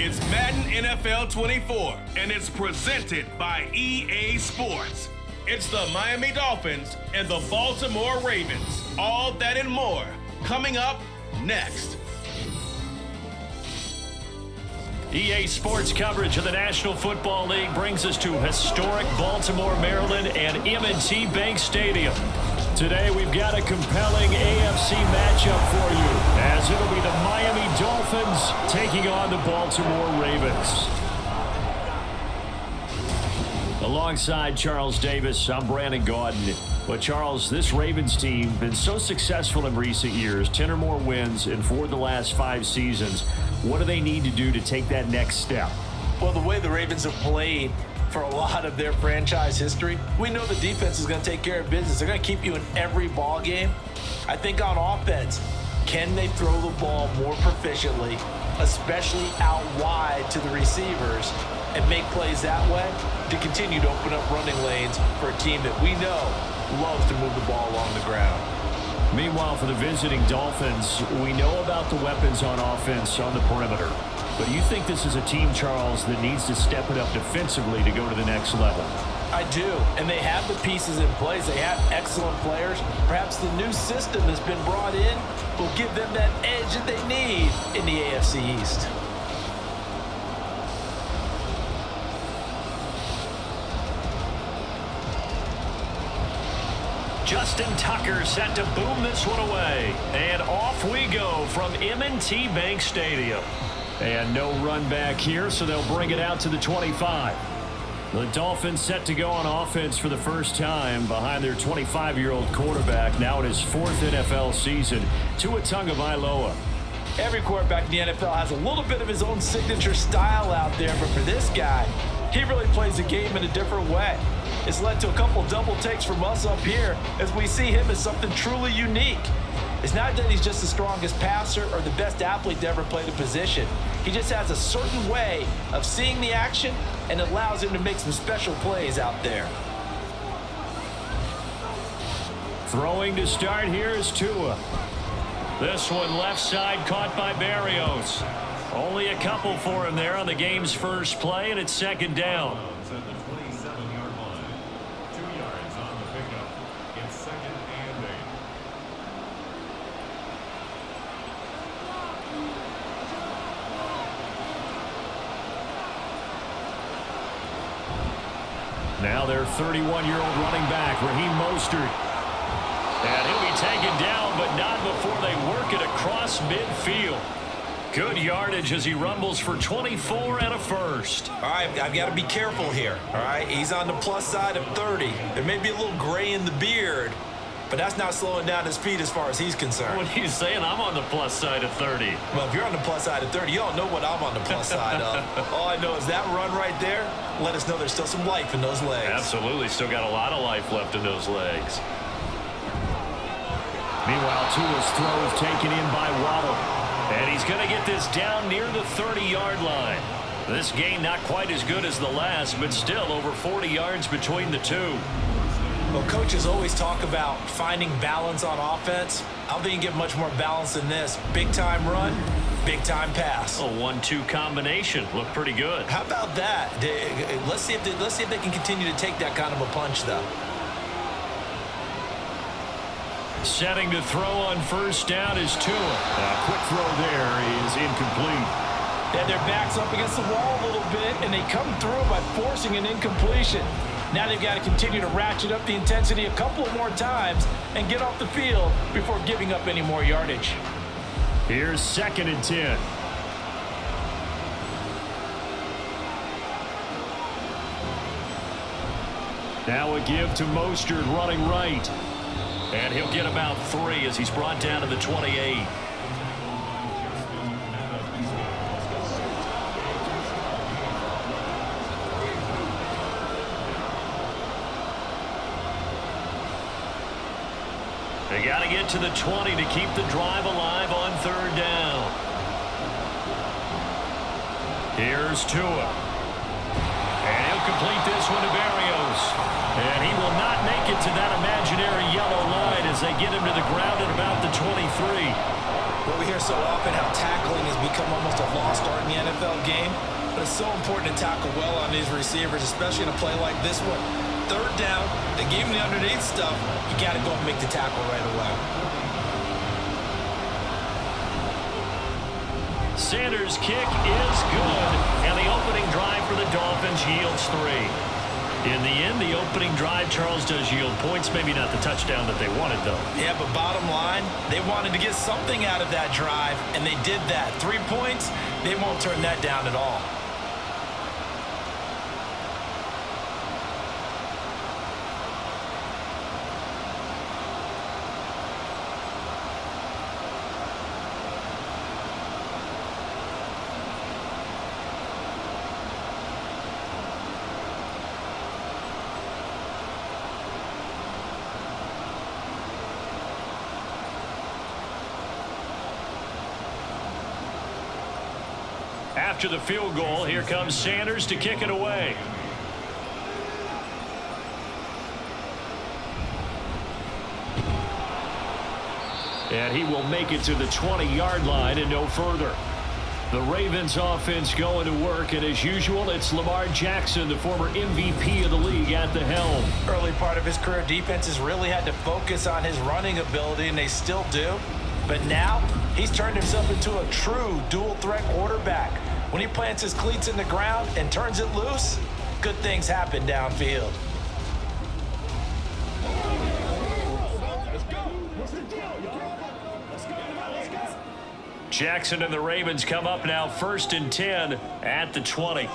It's Madden NFL 24, and it's presented by EA Sports. It's the Miami Dolphins and the Baltimore Ravens. All that and more coming up next. EA Sports coverage of the National Football League brings us to historic Baltimore, Maryland, and M&T Bank Stadium. Today, we've got a compelling AFC matchup for you, as it'll be the Miami Dolphins taking on the Baltimore Ravens. Alongside Charles Davis, I'm Brandon Gaudin. But Charles, this Ravens team has been so successful in recent years, 10 or more wins in 4 of the last 5 seasons. What do they need to do to take that next step? Well, the way the Ravens have played for a lot of their franchise history, we know the defense is going to take care of business. They're going to keep you in every ball game. I think on offense, can they throw the ball more proficiently, especially out wide to the receivers, and make plays that way to continue to open up running lanes for a team that we know loves to move the ball along the ground. Meanwhile, for the visiting Dolphins, we know about the weapons on offense on the perimeter. But you think this is a team, Charles, that needs to step it up defensively to go to the next level? I do, and they have the pieces in place. They have excellent players. Perhaps the new system that's been brought in will give them that edge that they need in the AFC East. Justin Tucker set to boom this one away. And off we go from M&T Bank Stadium. And no run back here, so they'll bring it out to the 25. The Dolphins set to go on offense for the first time behind their 25-year-old quarterback, now in his 4th NFL season, Tua Tagovailoa. Every quarterback in the NFL has a little bit of his own signature style out there, but for this guy, he really plays the game in a different way. It's led to a couple double takes from us up here as we see him as something truly unique. It's not that he's just the strongest passer or the best athlete to ever play the position. He just has a certain way of seeing the action, and it allows him to make some special plays out there. Throwing to start here is Tua. This one left side caught by Barrios. Only a couple for him there on the game's first play, and it's second down. Now their 31-year-old running back, Raheem Mostert. And he'll be taken down, but not before they work it across midfield. Good yardage as he rumbles for 24 and a first. All right, I've got to be careful here, all right? He's on the plus side of 30. There may be a little gray in the beard, but that's not slowing down his speed as far as he's concerned. What are you saying? I'm on the plus side of 30. Well, if you're on the plus side of 30, you don't know what I'm on the plus side of. All I know is that run right there let us know there's still some life in those legs. Absolutely. Still got a lot of life left in those legs. Meanwhile, Tua's throw is taken in by Waddle. And he's going to get this down near the 30-yard line. This gain not quite as good as the last, but still over 40 yards between the two. Well, coaches always talk about finding balance on offense. I don't think you get much more balance than this. Big-time run, big-time pass. A 1-2 combination. Looked pretty good. How about that? Let's see if they can continue to take that kind of a punch, though. Setting to throw on first down is Tua. A quick throw there is incomplete. Yeah, their back's up against the wall a little bit, and they come through by forcing an incompletion. Now they've got to continue to ratchet up the intensity a couple of more times and get off the field before giving up any more yardage. Here's 2nd and 10. Now a give to Mostert running right. And he'll get about 3 as he's brought down to the 28. They got to get to the 20 to keep the drive alive on 3rd down. Here's Tua. And he'll complete this one to Barrios. And he will not make it to that imaginary yellow line as they get him to the ground at about the 23. Well, we hear so often how tackling is has become almost a lost art in the NFL game, but it's so important to tackle well on these receivers, especially in a play like this one. Third down, they gave him the underneath stuff. You got to go and make the tackle right away. Sanders' kick is good, and the opening drive for the Dolphins yields 3. In the end, the opening drive, Charles, does yield points. Maybe not the touchdown that they wanted, though. Yeah, but bottom line, they wanted to get something out of that drive, and they did that. 3 points, they won't turn that down at all. After the field goal, here comes Sanders to kick it away. And he will make it to the 20-yard line and no further. The Ravens offense going to work, and as usual, it's Lamar Jackson, the former MVP of the league, at the helm. Early part of his career, defenses really had to focus on his running ability, and they still do. But now, he's turned himself into a true dual-threat quarterback. When he plants his cleats in the ground and turns it loose, good things happen downfield. Jackson and the Ravens come up now 1st and 10 at the 20.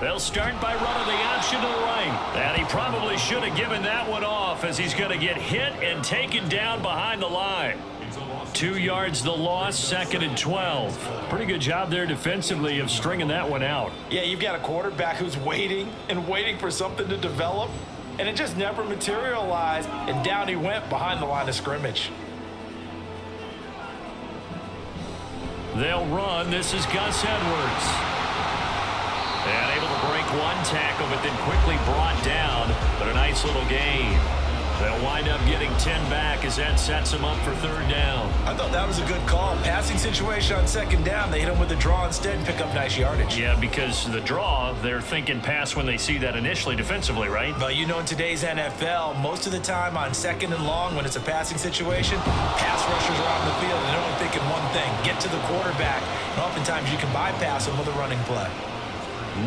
They'll start by running the option to the right. And he probably should have given that one off, as he's going to get hit and taken down behind the line. 2 yards the loss, 2nd and 12. Pretty good job there defensively of stringing that one out. Yeah, you've got a quarterback who's waiting and waiting for something to develop, and it just never materialized, and down he went behind the line of scrimmage. They'll run. This is Gus Edwards. And able to break one tackle, but then quickly brought down, but a nice little gain. They'll wind up getting 10 back as that sets him up for 3rd down. I thought that was a good call. Passing situation on 2nd down. They hit him with the draw instead and pick up nice yardage. Yeah, because the draw, they're thinking pass when they see that initially defensively, right? But you know, in today's NFL, most of the time on 2nd and long, when it's a passing situation, pass rushers are out in the field and they're only thinking one thing: get to the quarterback. And oftentimes you can bypass them with a running play.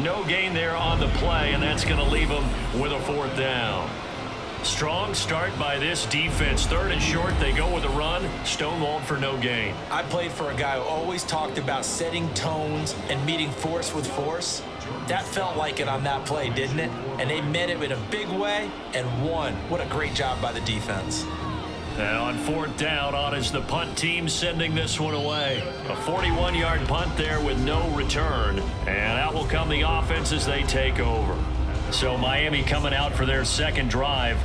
No gain there on the play, and that's going to leave them with a 4th down. Strong start by this defense. 3rd and short, they go with a run. Stonewalled for no gain. I played for a guy who always talked about setting tones and meeting force with force. That felt like it on that play, didn't it? And they met it in a big way and won. What a great job by the defense. And on 4th down, on is the punt team sending this one away. A 41-yard punt there with no return. And out will come the offense as they take over. So Miami coming out for their 2nd drive.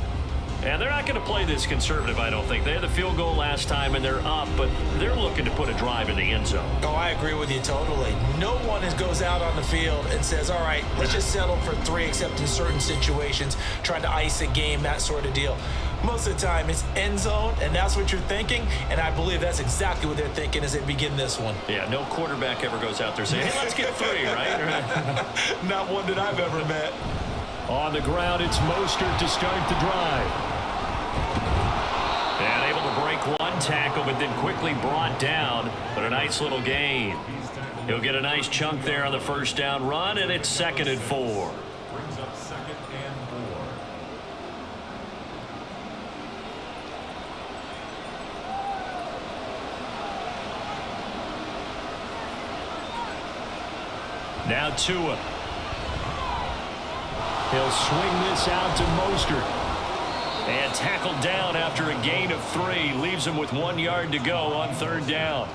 And they're not going to play this conservative, I don't think. They had the field goal last time, and they're up, but they're looking to put a drive in the end zone. Oh, I agree with you totally. No one goes out on the field and says, all right, let's just settle for 3, except in certain situations, trying to ice a game, that sort of deal. Most of the time, it's end zone, and that's what you're thinking, and I believe that's exactly what they're thinking as they begin this one. Yeah, no quarterback ever goes out there saying, hey, let's get 3, right? Not one that I've ever met. On the ground, it's Mostert to start the drive. And able to break one tackle, but then quickly brought down. But a nice little gain. He'll get a nice chunk there on the 1st down run, and it's 2nd and 4. Brings up 2nd and 4. Now Tua. He'll swing this out to Mostert. And tackled down after a gain of 3. Leaves him with 1 yard to go on 3rd down.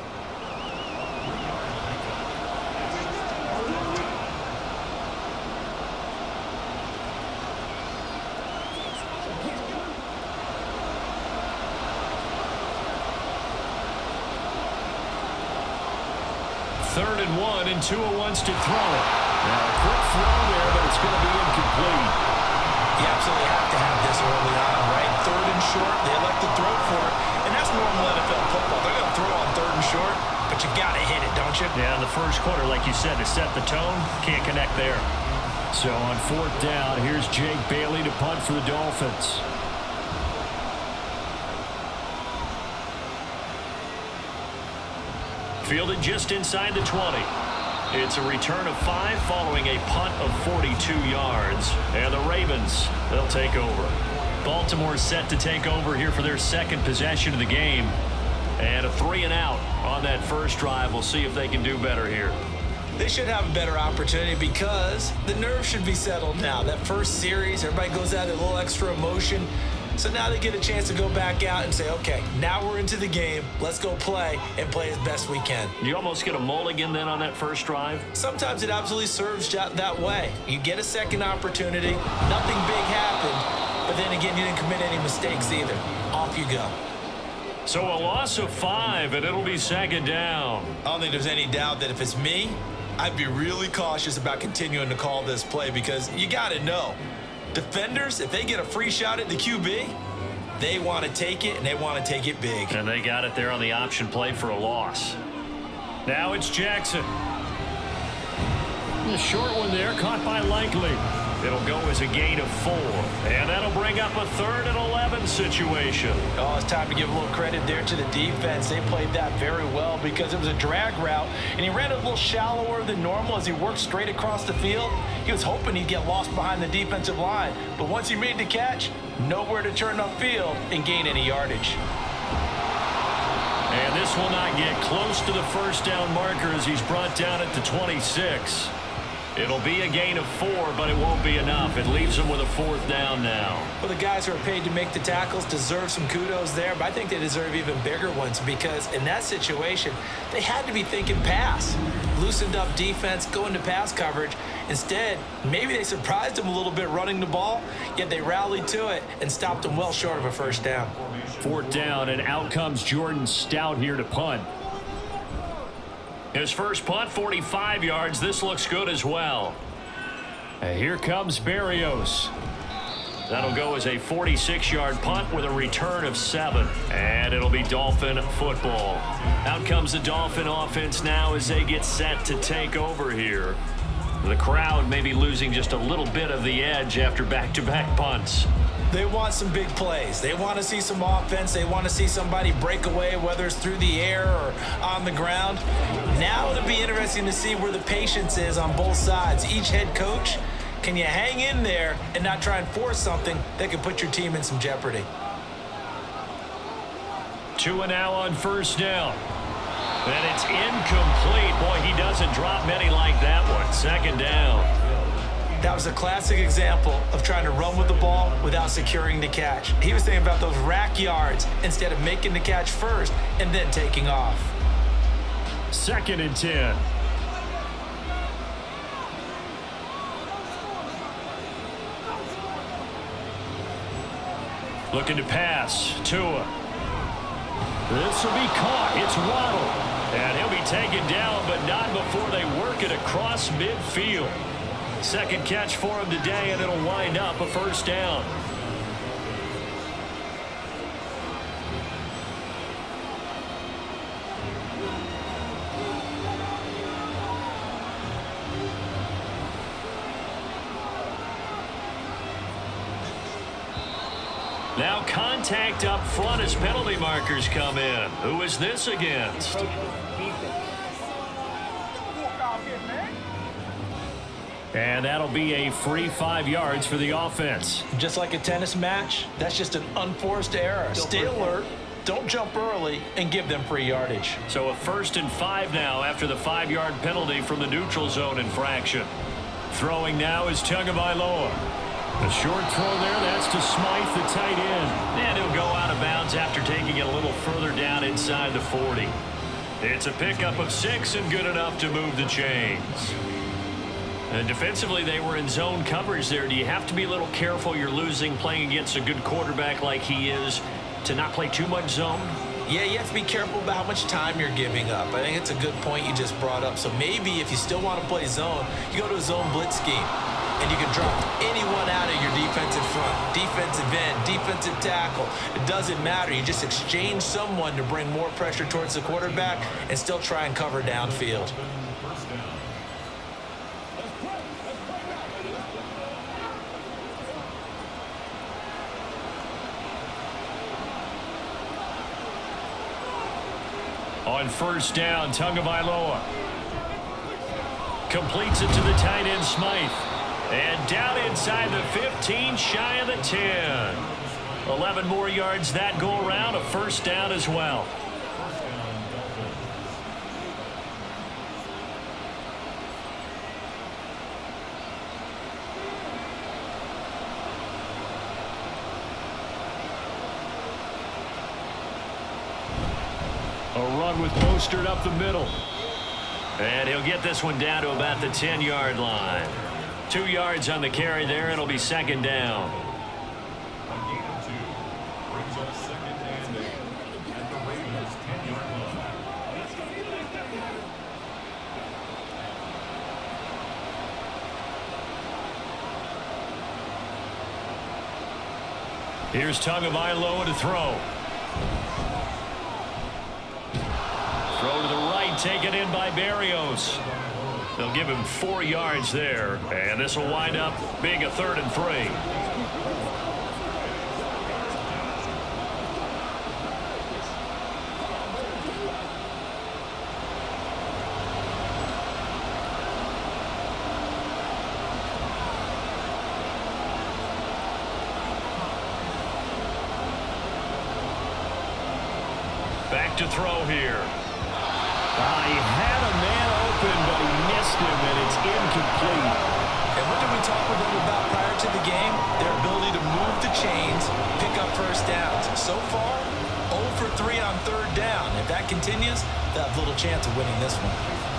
Third and 1, and Tua wants to throw it. Now a quick throw there, but it's going to be incomplete. You absolutely have to have this early on, right? 3rd and short, they elect to throw for it, and that's normally but you've got to hit it, don't you? Yeah, in the first quarter, like you said, to set the tone, can't connect there. So on fourth down, here's Jake Bailey to punt for the Dolphins. Fielded just inside the 20. It's a return of 5 following a punt of 42 yards. And the Ravens, they'll take over. Baltimore set to take over here for their second possession of the game. And a 3-and-out on that first drive. We'll see if they can do better here. They should have a better opportunity because the nerves should be settled now. That first series, everybody goes out with a little extra emotion. So now they get a chance to go back out and say, okay, now we're into the game. Let's go play and play as best we can. You almost get a mulligan then on that first drive? Sometimes it absolutely serves that way. You get a second opportunity. Nothing big happened. But then again, you didn't commit any mistakes either. Off you go. So a loss of 5, and it'll be second down. I don't think there's any doubt that if it's me, I'd be really cautious about continuing to call this play because you got to know. Defenders, if they get a free shot at the QB, they want to take it, and they want to take it big. And they got it there on the option play for a loss. Now it's Jackson. The short one there, caught by Likely. It'll go as a gain of 4. And that'll bring up a 3rd and 11 situation. Oh, it's time to give a little credit there to the defense. They played that very well because it was a drag route, and he ran a little shallower than normal as he worked straight across the field. He was hoping he'd get lost behind the defensive line, but once he made the catch, nowhere to turn upfield and gain any yardage. And this will not get close to the first down marker as he's brought down at the 26. It'll be a gain of 4, but it won't be enough. It leaves them with a 4th down now. Well, the guys who are paid to make the tackles deserve some kudos there, but I think they deserve even bigger ones because in that situation, they had to be thinking pass. Loosened up defense, going to pass coverage. Instead, maybe they surprised them a little bit running the ball, yet they rallied to it and stopped them well short of a first down. 4th down, and out comes Jordan Stout here to punt. His first punt, 45 yards. This looks good as well. And here comes Berrios. That'll go as a 46-yard punt with a return of 7. And it'll be Dolphin football. Out comes the Dolphin offense now as they get set to take over here. The crowd may be losing just a little bit of the edge after back-to-back punts. They want some big plays. They want to see some offense. They want to see somebody break away, whether it's through the air or on the ground. Now it'll be interesting to see where the patience is on both sides. Each head coach, can you hang in there and not try and force something that could put your team in some jeopardy? 2 and now on first down. And it's incomplete. Boy, he doesn't drop many like that one. Second down. That was a classic example of trying to run with the ball without securing the catch. He was thinking about those rack yards instead of making the catch first and then taking off. 2nd and 10. Looking to pass. Tua. This will be caught. It's Waddle. And he'll be taken down, but not before they work it across midfield. Second catch for him today, and it'll wind up a first down. Now contact up front as penalty markers come in. Who is this against? And that'll be a free 5 yards for the offense. Just like a tennis match, that's just an unforced error. Stay alert, don't jump early, and give them free yardage. So a 1st and 5 now after the 5-yard penalty from the neutral zone infraction. Throwing now is Tagovailoa. A short throw there, that's to Smythe, the tight end. And he'll go out of bounds after taking it a little further down inside the 40. It's a pickup of 6 and good enough to move the chains. And defensively, they were in zone coverage there. Do you have to be a little careful? You're losing playing against a good quarterback like he is to not play too much zone? Yeah, you have to be careful about how much time you're giving up. I think it's a good point you just brought up. So maybe if you still want to play zone, you go to a zone blitz scheme, and you can drop anyone out of your defensive front. defensive end, defensive tackle. It doesn't matter. You just exchange someone to bring more pressure towards the quarterback and still try and cover downfield. On first down, Tagovailoa completes it to the tight end, Smythe. And down inside the 15, shy of the 10. 11 more yards that go around, a first down as well. A run with Mostert up the middle. And he'll get this one down to about the 10-yard line. 2 yards on the carry there. It'll be second down. A gain of 2 brings up second and 8 at the Ravens' 10-yard line. Here's Tagovailoa to throw. Throw to the right, taken in by Berrios. They'll give him 4 yards there, and this will wind up being a 3rd and 3. Back to throw here. He had a man open, but he missed him, and it's incomplete. And what did we talk with them about prior to the game? Their ability to move the chains, pick up first downs. So far, 0 for 3 on 3rd down. If that continues, they'll have little chance of winning this one.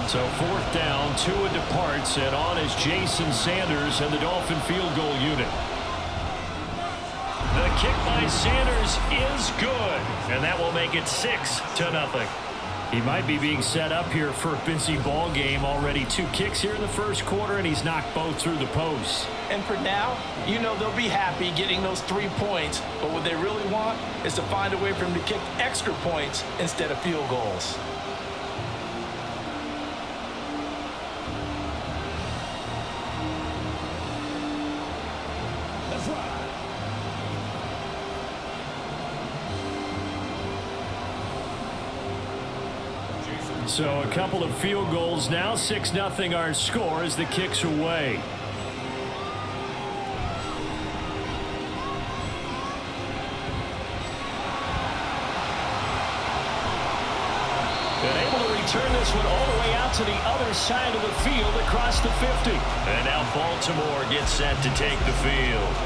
So 4th down, Tua departs, and on is Jason Sanders and the Dolphin field goal unit. The kick by Sanders is good, and that will make it 6-0. He might be being set up here for a busy ball game. Already 2 kicks here in the first quarter, and he's knocked both through the posts. And for now, you know they'll be happy getting those 3 points, but what they really want is to find a way for him to kick extra points instead of field goals. So a couple of field goals now. 6-0 our score as the kick's away. Been able to return this one all the way out to the other side of the field across the 50. And now Baltimore gets set to take the field.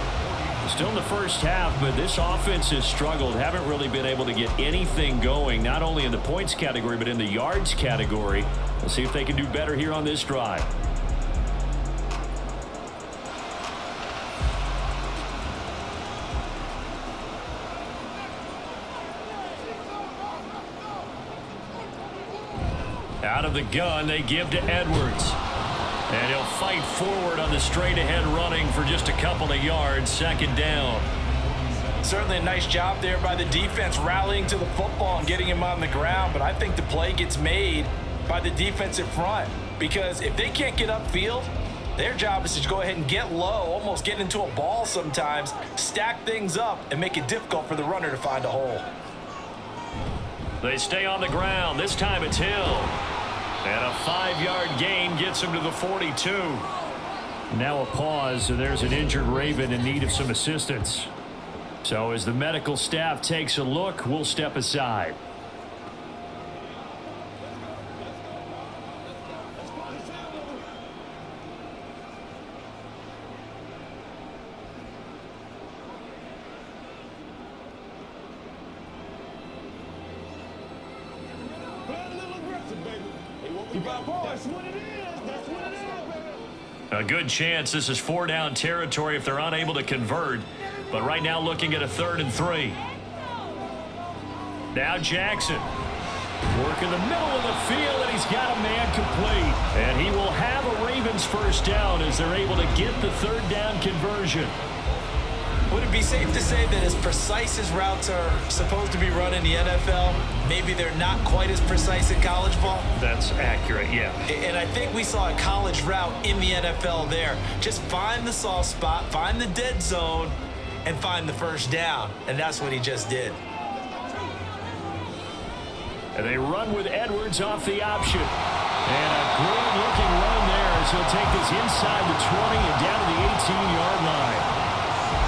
Still in the first half, but this offense has struggled. Haven't really been able to get anything going, not only in the points category, but in the yards category. Let's see if they can do better here on this drive. Out of the gun, they give to Edwards. And he'll fight forward on the straight-ahead running for just a couple of yards. Second down. Certainly a nice job there by the defense rallying to the football and getting him on the ground. But I think the play gets made by the defensive front. Because if they can't get upfield, their job is to go ahead and get low, almost get into a ball sometimes, stack things up, and make it difficult for the runner to find a hole. They stay on the ground. This time it's Hill. And a 5-yard gain gets him to the 42. Now a pause, and there's an injured Raven in need of some assistance. So as the medical staff takes a look, we'll step aside. A good chance this is 4-down territory if they're unable to convert. But right now looking at a 3rd and 3. Now Jackson. Work in the middle of the field, and he's got a man complete. And he will have a Ravens first down as they're able to get the 3rd down conversion. Would it it be safe to say that as precise as routes are supposed to be run in the NFL, maybe they're not quite as precise in college ball? That's accurate, yeah. And I think we saw a college route in the NFL there. Just find the soft spot, find the dead zone, and find the first down. And that's what he just did. And they run with Edwards off the option. And a good-looking run there as he'll take this inside the 20 and down to the 18-yard line.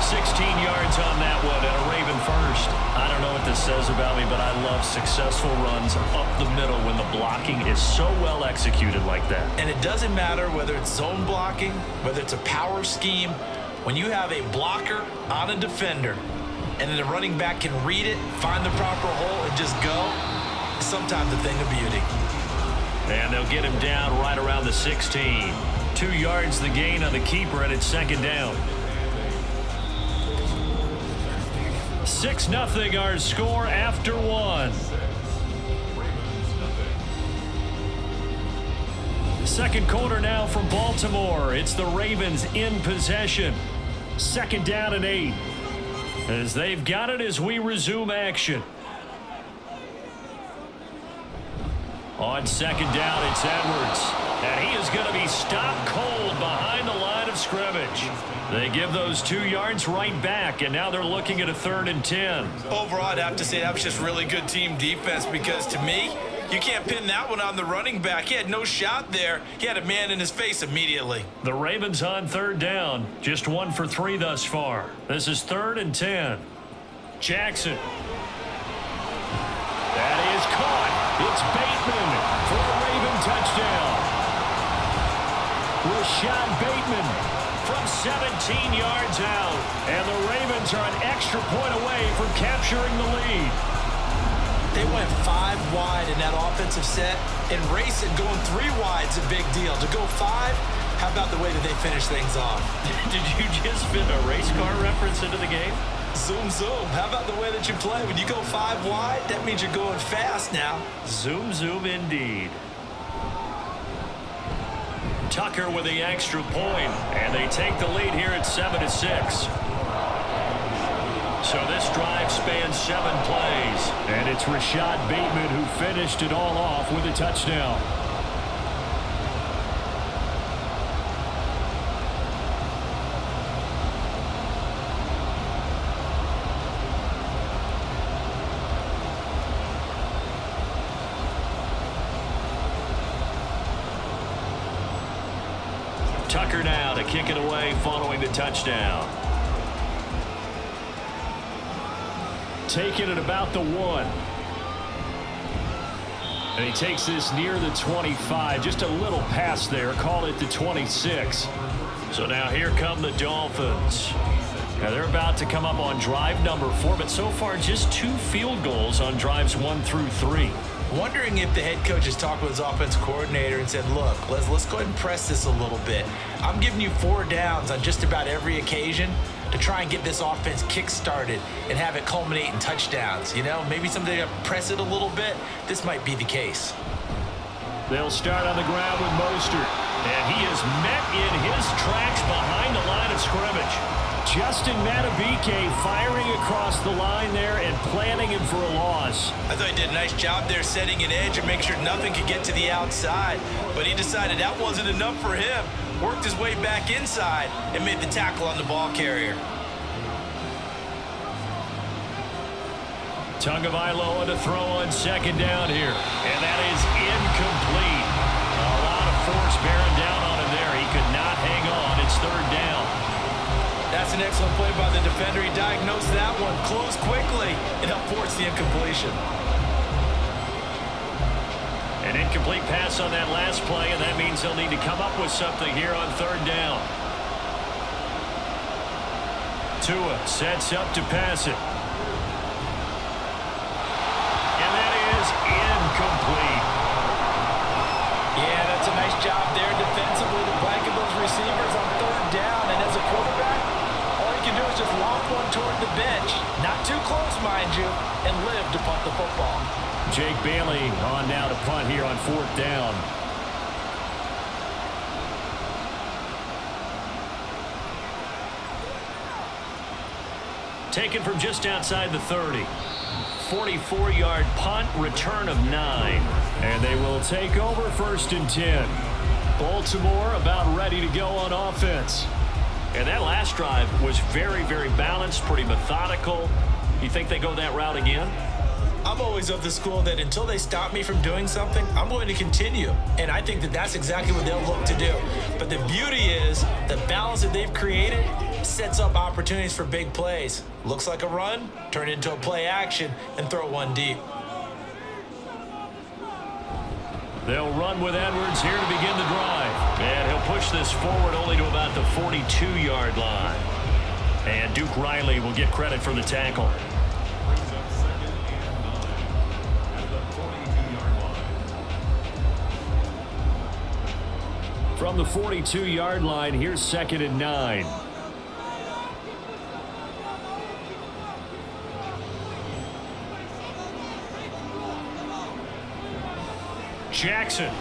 16 yards on that one and a Raven first. I don't know what this says about me, but I love successful runs up the middle when the blocking is so well executed like that. And it doesn't matter whether it's zone blocking, whether it's a power scheme. When you have a blocker on a defender and then the running back can read it, find the proper hole, and just go, it's sometimes a thing of beauty. And they'll get him down right around the 16. 2 yards the gain on the keeper, and it's second down. 6-0 our score after one. Second quarter now from Baltimore. It's the Ravens in possession. Second down and 8. As they've got it as we resume action. On second down, it's Edwards. And he is going to be stopped cold behind the line of scrimmage. They give those 2 yards right back, and now they're looking at a 3rd and 10. Overall, I'd have to say that was just really good team defense because to me, you can't pin that one on the running back. He had no shot there. He had a man in his face immediately. The Ravens on 3rd down. Just 1 for 3 thus far. This is 3rd and 10. Jackson. That is caught. It's Bateman for a Raven touchdown. Rashad Bateman from 17 yards out. And the Ravens are an extra point away from capturing the lead. They went 5 wide in that offensive set, and racing going 3 wide is a big deal. To go 5, how about the way that they finish things off? Did you just fit a race car reference into the game? Zoom, zoom. How about the way that you play? When you go 5 wide, that means you're going fast now. Zoom, zoom indeed. Tucker with the extra point, and they take the lead here at 7-6. So this drive spans 7 plays. And it's Rashad Bateman who finished it all off with a touchdown. Tucker now to kick it away following the touchdown. Taking it about the 1. And he takes this near the 25. Just a little pass there. Call it the 26. So now here come the Dolphins. Now they're about to come up on drive number 4, but so far just 2 field goals on drives 1 through 3. Wondering if the head coach has talked with his offense coordinator and said, look, let's go ahead and press this a little bit. I'm giving you 4 downs on just about every occasion to try and get this offense kick-started and have it culminate in touchdowns. You know, maybe someday to press it a little bit. This might be the case. They'll start on the ground with Mostert. And he is met in his tracks behind the line of scrimmage. Justin Madubuike firing across the line there and planting him for a loss. I thought he did a nice job there setting an edge and make sure nothing could get to the outside. But he decided that wasn't enough for him. Worked his way back inside and made the tackle on the ball carrier. Tagovailoa to throw on second down here. And that is incomplete. A lot of force bearing down on him there. He could not hang on. It's 3rd down. That's an excellent play by the defender. He diagnosed that one, closed quickly, and helped force the incompletion. An incomplete pass on that last play, and that means he'll need to come up with something here on 3rd down. Tua sets up to pass it. And that is incomplete. Yeah, that's a nice job there defensively to blanket those receivers on 3rd down. And as a quarterback, all you can do is just lob one toward the bench. Not too close, mind you, and live to punt the football. Jake Bailey on now to punt here on 4th down. taken from just outside the 30. 44-yard punt, return of 9. And they will take over 1st and 10. Baltimore about ready to go on offense. And that last drive was very, very balanced, pretty methodical. You think they go that route again? I'm always of the school that until they stop me from doing something, I'm going to continue. And I think that that's exactly what they'll look to do. But the beauty is the balance that they've created sets up opportunities for big plays. Looks like a run, turn it into a play action, and throw one deep. They'll run with Edwards here to begin the drive. And he'll push this forward only to about the 42-yard line. And Duke Riley will get credit for the tackle. Brings up 2nd and 9 at the 42-yard line. From the 42-yard line, here's 2nd and 9. Jackson. And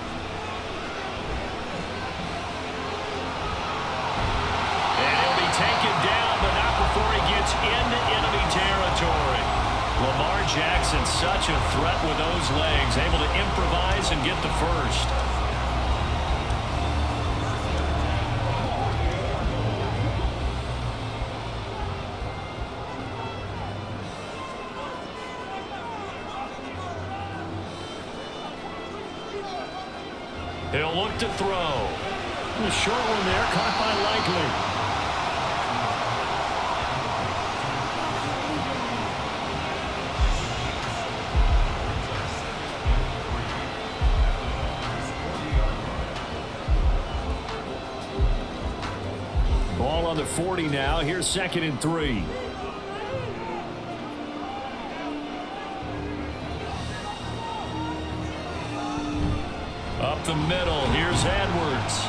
he'll be taken down, but not before he gets into enemy territory. Lamar Jackson, such a threat with those legs, able to improvise and get the first. He'll look to throw. A short one there, caught by Likely. Ball on the 40 now. Here's 2nd and 3. Up the middle, here's Edwards.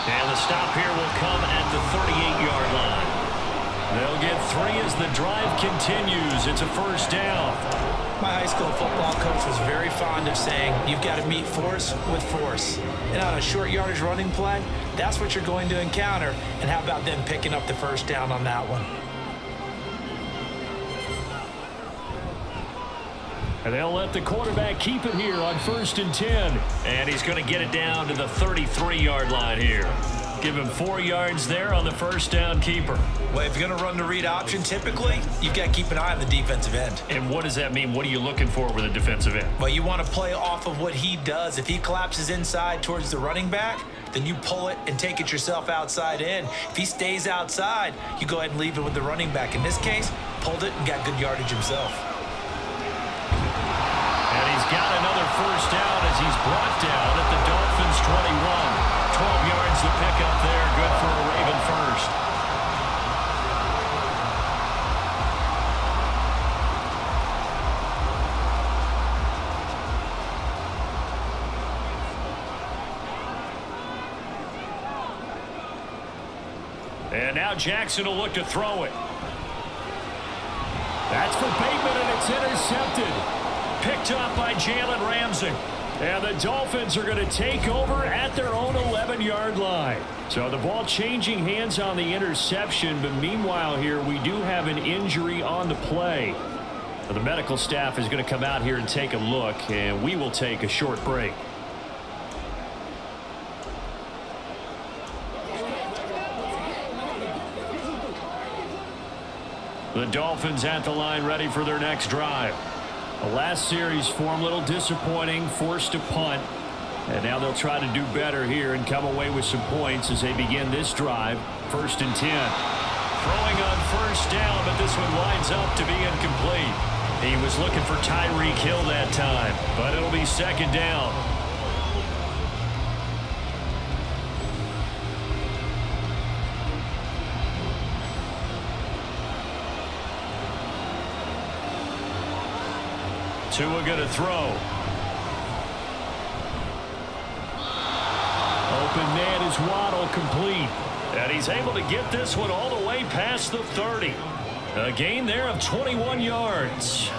And the stop here will come at the 38-yard line. They'll get 3 as the drive continues. It's a 1st down. My high school football coach was very fond of saying, you've got to meet force with force. And on a short yardage running play, that's what you're going to encounter. And how about them picking up the 1st down on that one? And they'll let the quarterback keep it here on 1st and 10. And he's going to get it down to the 33-yard line here. Give him 4 yards there on the 1st down keeper. Well, if you're going to run the read option, typically, you've got to keep an eye on the defensive end. And what does that mean? What are you looking for with a defensive end? Well, you want to play off of what he does. If he collapses inside towards the running back, then you pull it and take it yourself outside in. If he stays outside, you go ahead and leave it with the running back. In this case, pulled it and got good yardage himself. And he's got another 1st down as he's brought down at the Dolphins 21. 12 yards to pick up there. Good for a Raven first. And now Jackson will look to throw it. That's for Bateman, and it's intercepted. Picked up by Jalen Ramsey. And the Dolphins are going to take over at their own 11-yard line. So the ball changing hands on the interception, but meanwhile here we do have an injury on the play. The medical staff is going to come out here and take a look, and we will take a short break. The Dolphins at the line ready for their next drive. The last series for them, a little disappointing, forced to punt. And now they'll try to do better here and come away with some points as they begin this drive. 1st and 10. Throwing on 1st down, but this one winds up to be incomplete. He was looking for Tyreek Hill that time, but it'll be 2nd down. Tua going to throw. Open man is Waddle, complete. And he's able to get this one all the way past the 30. A gain there of 21 yards.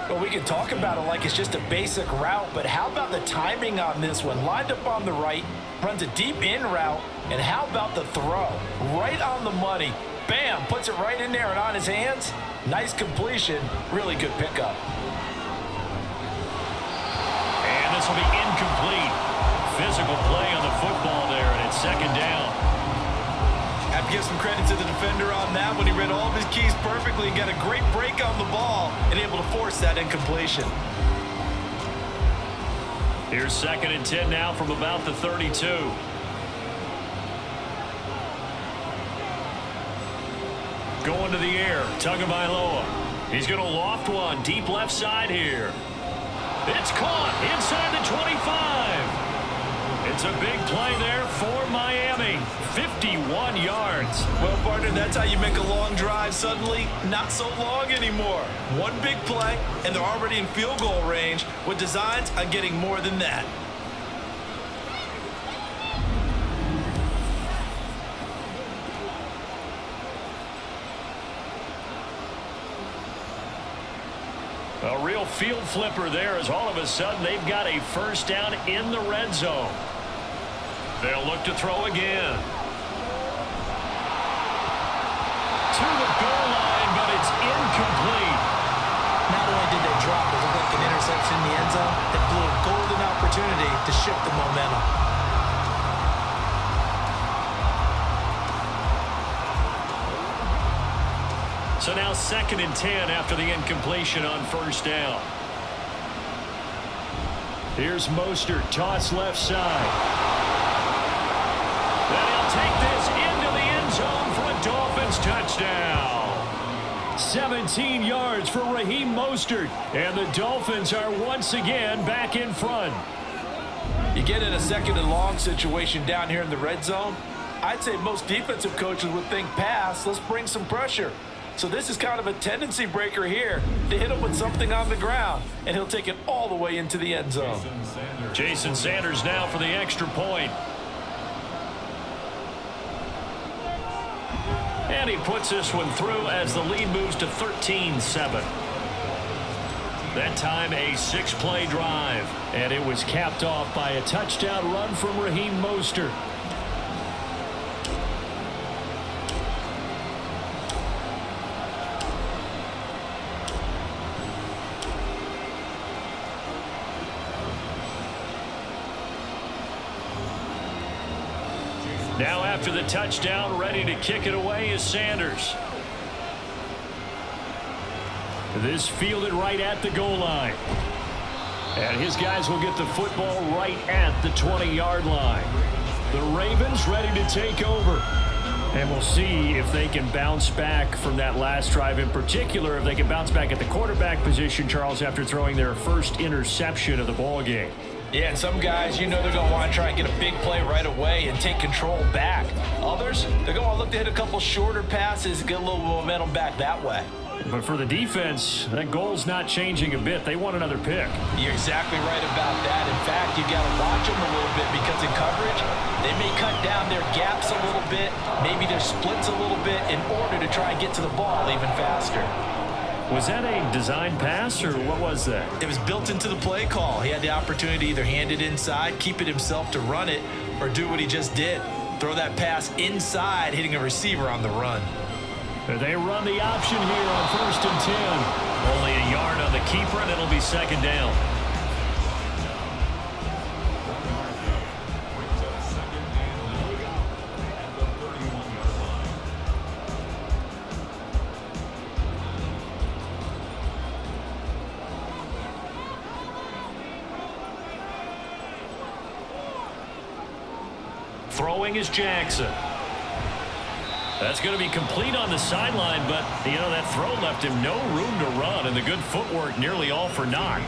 Well, we can talk about it like it's just a basic route, but how about the timing on this one? Lined up on the right, runs a deep in route, and how about the throw? Right on the money. Bam! Puts it right in there and on his hands. Nice completion. Really good pickup. And this will be incomplete. Physical play on the football there, and it's second down. I have to give some credit to the defender on that when he read all of his keys perfectly and got a great break on the ball and able to force that incompletion. Here's second and 10 now from about the 32. Going to the air, Tagovailoa. He's going to loft one deep left side here. It's caught inside the 25. It's a big play there for Miami. 51 yards. Well, partner, that's how you make a long drive suddenly not so long anymore. One big play, and they're already in field goal range with designs on getting more than that. A real field flipper there as all of a sudden they've got a first down in the red zone. They'll look to throw again. To the goal line, but it's incomplete. Not only did they drop, it looked like an interception in the end zone. It blew a golden opportunity to shift the momentum. So now second and 10 after the incompletion on first down. Here's Mostert, toss left side. Then he'll take this into the end zone for a Dolphins touchdown. 17 yards for Raheem Mostert, and the Dolphins are once again back in front. You get in a second and long situation down here in the red zone, I'd say most defensive coaches would think pass, let's bring some pressure. So this is kind of a tendency breaker here to hit him with something on the ground, and he'll take it all the way into the end zone. Jason Sanders now for the extra point. And he puts this one through as the lead moves to 13-7. That time a 6-play drive, and it was capped off by a touchdown run from Raheem Mostert. Now after the touchdown, ready to kick it away is Sanders. This fielded right at the goal line. And his guys will get the football right at the 20-yard line. The Ravens ready to take over. And we'll see if they can bounce back from that last drive, in particular if they can bounce back at the quarterback position, Charles, after throwing their first interception of the ball game. Yeah, and some guys, you know they're going to want to try and get a big play right away and take control back. Others, they're going to want to look to hit a couple shorter passes and get a little momentum back that way. But for the defense, that goal's not changing a bit. They want another pick. You're exactly right about that. In fact, you got to watch them a little bit because in coverage, they may cut down their gaps a little bit, maybe their splits a little bit in order to try and get to the ball even faster. Was that a design pass, or what was that? It was built into the play call. He had the opportunity to either hand it inside, keep it himself to run it, or do what he just did. Throw that pass inside, hitting a receiver on the run. They run the option here on 1st and 10. Only a yard on the keeper, and it'll be second down. Throwing is Jackson. That's going to be complete on the sideline, but, you know, that throw left him no room to run, and the good footwork nearly all for naught.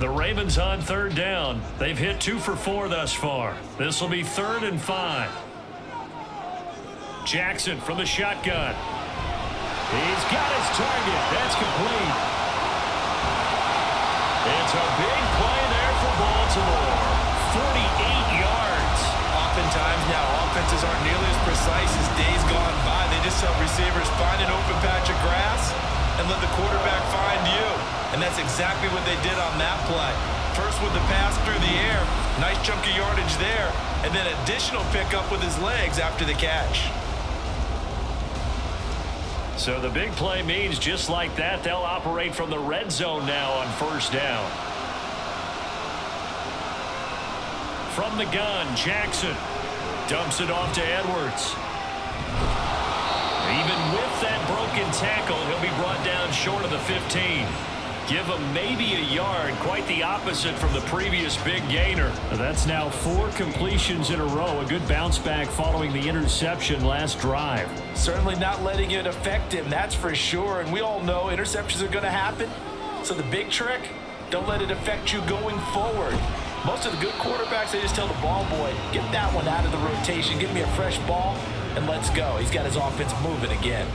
The Ravens on 3rd down. They've hit 2 for 4 thus far. This will be 3rd and 5. Jackson from the shotgun. He's got his target. That's complete. It's a big play there for Baltimore. 48 yards. Oftentimes now, offenses aren't nearly as precise as days gone by. They just help receivers find an open patch of grass and let the quarterback find you. And that's exactly what they did on that play. First with the pass through the air, nice chunk of yardage there, and then additional pickup with his legs after the catch. So the big play means just like that, they'll operate from the red zone now on first down. From the gun, Jackson dumps it off to Edwards. Even with that broken tackle, he'll be brought down short of the 15. Give him maybe a yard, quite the opposite from the previous big gainer. That's now 4 completions in a row. A good bounce back following the interception last drive. Certainly not letting it affect him, that's for sure. And we all know interceptions are going to happen. So the big trick, don't let it affect you going forward. Most of the good quarterbacks, they just tell the ball boy, get that one out of the rotation, give me a fresh ball, and let's go. He's got his offense moving again.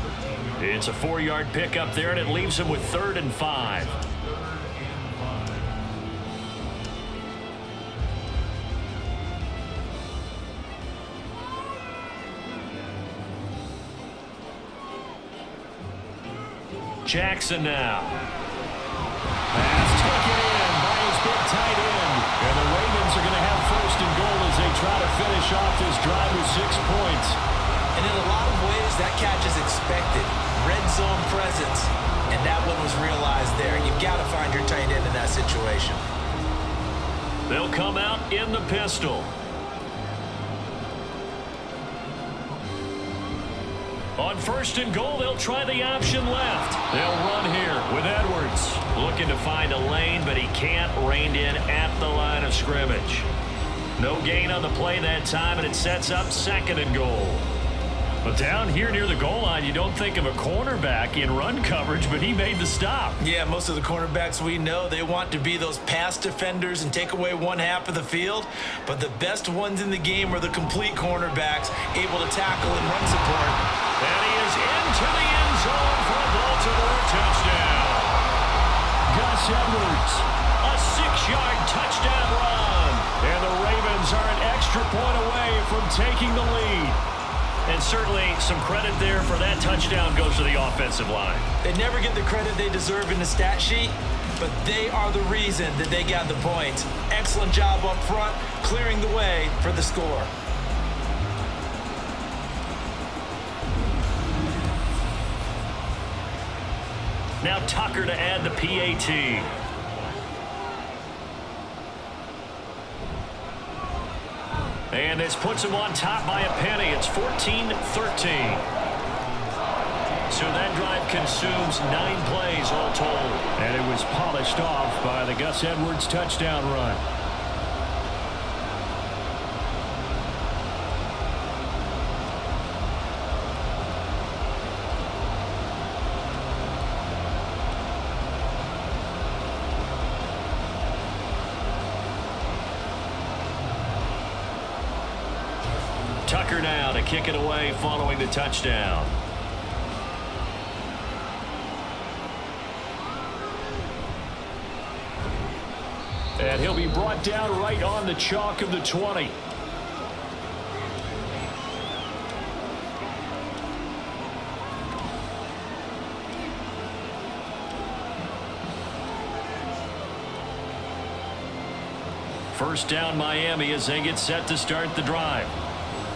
It's a 4-yard pickup there, and it leaves him with 3rd and 5. Jackson now. Pass taken in by his big tight end. And the Ravens are going to have 1st and goal as they try to finish off this drive with 6 points. And in a lot of ways, that catch is expected. Red zone presence. And that one was realized there. You've got to find your tight end in that situation. They'll come out in the pistol. On 1st and goal, they'll try the option left. They'll run here with Edwards. Looking to find a lane, but he can't. Reined in at the line of scrimmage. No gain on the play that time, and it sets up 2nd and goal. But down here near the goal line, you don't think of a cornerback in run coverage, but he made the stop. Yeah, most of the cornerbacks we know, they want to be those pass defenders and take away one half of the field. But the best ones in the game are the complete cornerbacks, able to tackle and run support. And he is into the end zone for a Baltimore touchdown. Gus Edwards, a 6-yard touchdown run. And the Ravens are an extra point away from taking the lead. And certainly some credit there for that touchdown goes to the offensive line. They never get the credit they deserve in the stat sheet, but they are the reason that they got the points. Excellent job up front, clearing the way for the score. Now Tucker to add the PAT. And this puts him on top by a penny. It's 14-13. So that drive consumes 9 plays all told. And it was polished off by the Gus Edwards touchdown run. Tucker now to kick it away following the touchdown. And he'll be brought down right on the chalk of the 20. First down Miami as they get set to start the drive.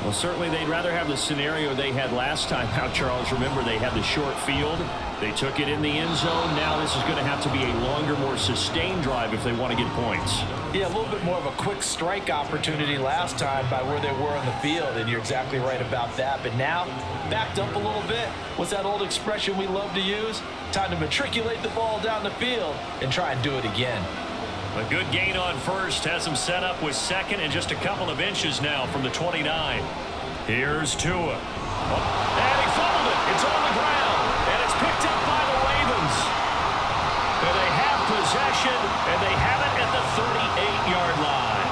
Well, certainly they'd rather have the scenario they had last time out, Charles. Remember, they had the short field. They took it in the end zone. Now this is going to have to be a longer, more sustained drive if they want to get points. Yeah, a little bit more of a quick strike opportunity last time by where they were on the field, and you're exactly right about that. But now, backed up a little bit. What's that old expression we love to use? Time to matriculate the ball down the field and try and do it again. A good gain on first has him set up with 2nd and just a couple of inches now from the 29. Here's Tua. And he fumbled it. It's on the ground. And it's picked up by the Ravens. And they have possession, and they have it at the 38-yard line.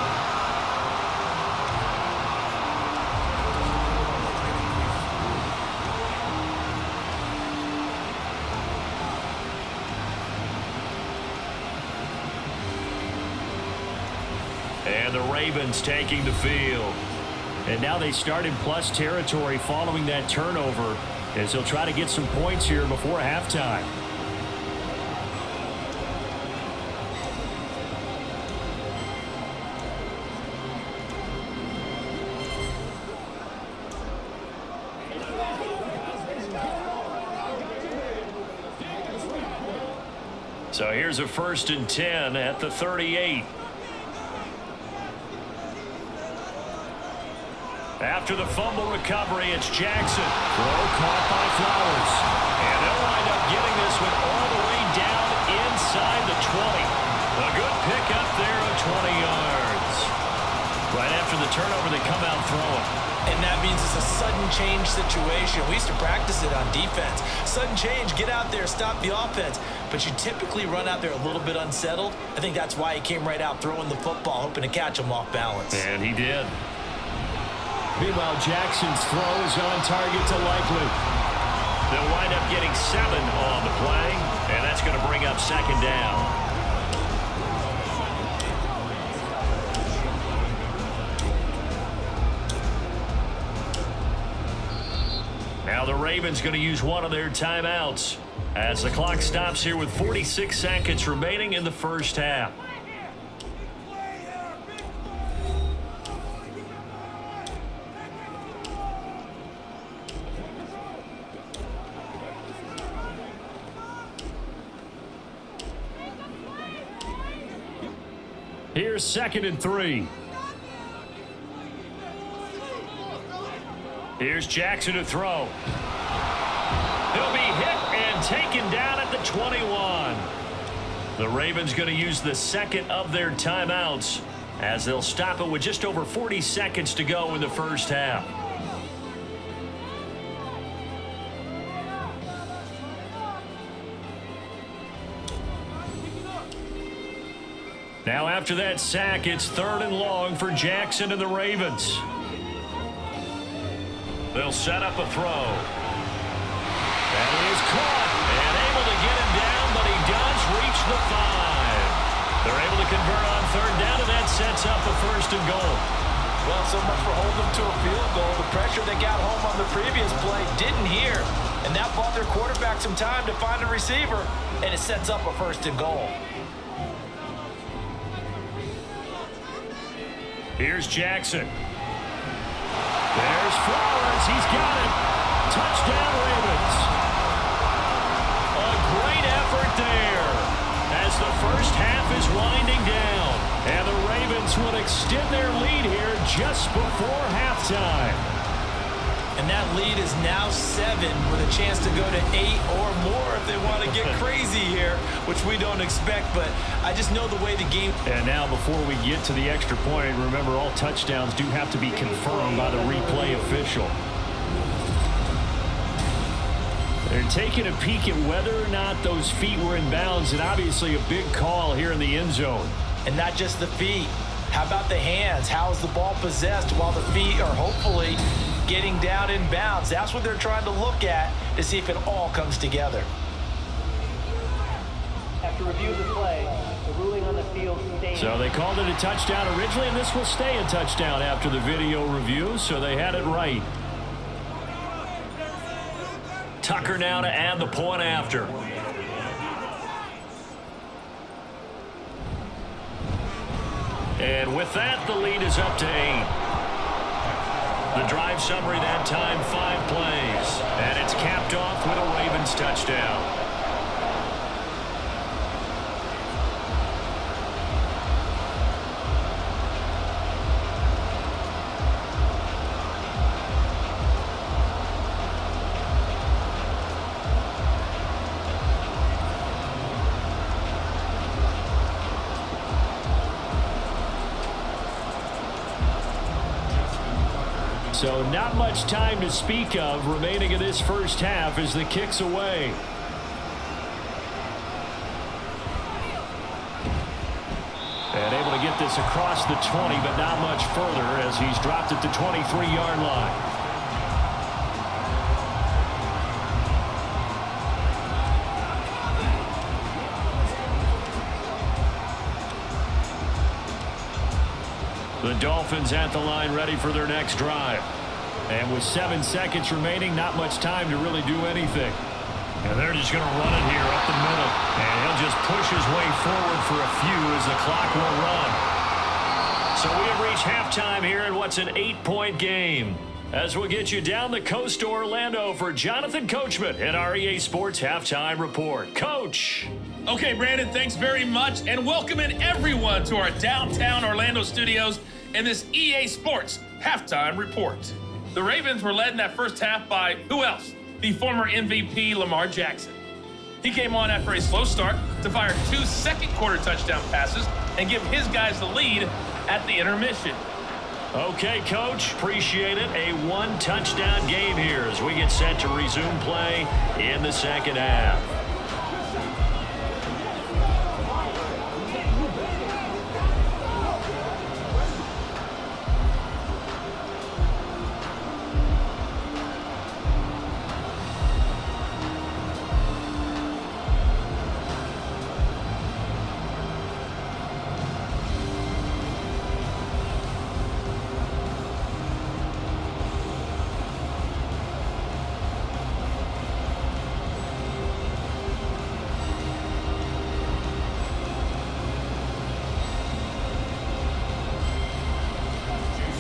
And the Ravens taking the field. And now they start in plus territory following that turnover as they'll try to get some points here before halftime. So here's a 1st and 10 at the 38. After the fumble recovery, it's Jackson. Throw caught by Flowers. And they'll wind up getting this one all the way down inside the 20. A good pickup there of 20 yards. Right after the turnover, they come out throwing. And that means it's a sudden change situation. We used to practice it on defense. Sudden change, get out there, stop the offense. But you typically run out there a little bit unsettled. I think that's why he came right out throwing the football, hoping to catch him off balance. And he did. Meanwhile, Jackson's throw is on target to Likely. They'll wind up getting 7 on the play, and that's going to bring up 2nd down. Now the Ravens going to use one of their timeouts as the clock stops here with 46 seconds remaining in the first half. Here's 2nd and 3. Here's Jackson to throw. He'll be hit and taken down at the 21. The Ravens going to use the 2nd of their timeouts as they'll stop it with just over 40 seconds to go in the first half. Now after that sack, it's 3rd and long for Jackson and the Ravens. They'll set up a throw. That is caught and able to get him down, but he does reach the 5. They're able to convert on 3rd down, and that sets up a 1st and goal. Well, so much for holding them to a field goal. The pressure that got home on the previous play didn't hear, and that bought their quarterback some time to find a receiver, and it sets up a 1st and goal. Here's Jackson. There's Flowers. He's got it. Touchdown, Ravens. A great effort there as the first half is winding down. And the Ravens will extend their lead here just before halftime. And that lead is now 7 with a chance to go to 8 or more if they want to get crazy here, which we don't expect, but I just know the way the game... And now before we get to the extra point, remember all touchdowns do have to be confirmed by the replay official. They're taking a peek at whether or not those feet were in bounds, and obviously a big call here in the end zone. And not just the feet. How about the hands? How is the ball possessed while the feet are hopefully getting down in bounds? That's what they're trying to look at to see if it all comes together. After review of the play, the ruling on the field stands. So they called it a touchdown originally, and this will stay a touchdown after the video review, so they had it right. Tucker now to add the point after. And with that, the lead is up to 8. The drive summary that time, 5 plays. And it's capped off with a Ravens touchdown. So not much time to speak of remaining in this first half as the kick's away. And able to get this across the 20, but not much further as he's dropped at the 23-yard line. The Dolphins at the line ready for their next drive. And with 7 seconds remaining, not much time to really do anything. And they're just going to run it here up the middle. And he'll just push his way forward for a few as the clock will run. So we have reached halftime here in what's an 8-point game. As we'll get you down the coast to Orlando for Jonathan Coachman and our EA Sports Halftime Report. Coach! Okay, Brandon, thanks very much, and welcoming everyone to our downtown Orlando studios and this EA Sports halftime report. The Ravens were led in that first half by who else? The former MVP Lamar Jackson. He came on after a slow start to fire 2 second-quarter touchdown passes and give his guys the lead at the intermission. Okay, Coach, appreciate it. A 1-touchdown game here as we get set to resume play in the second half.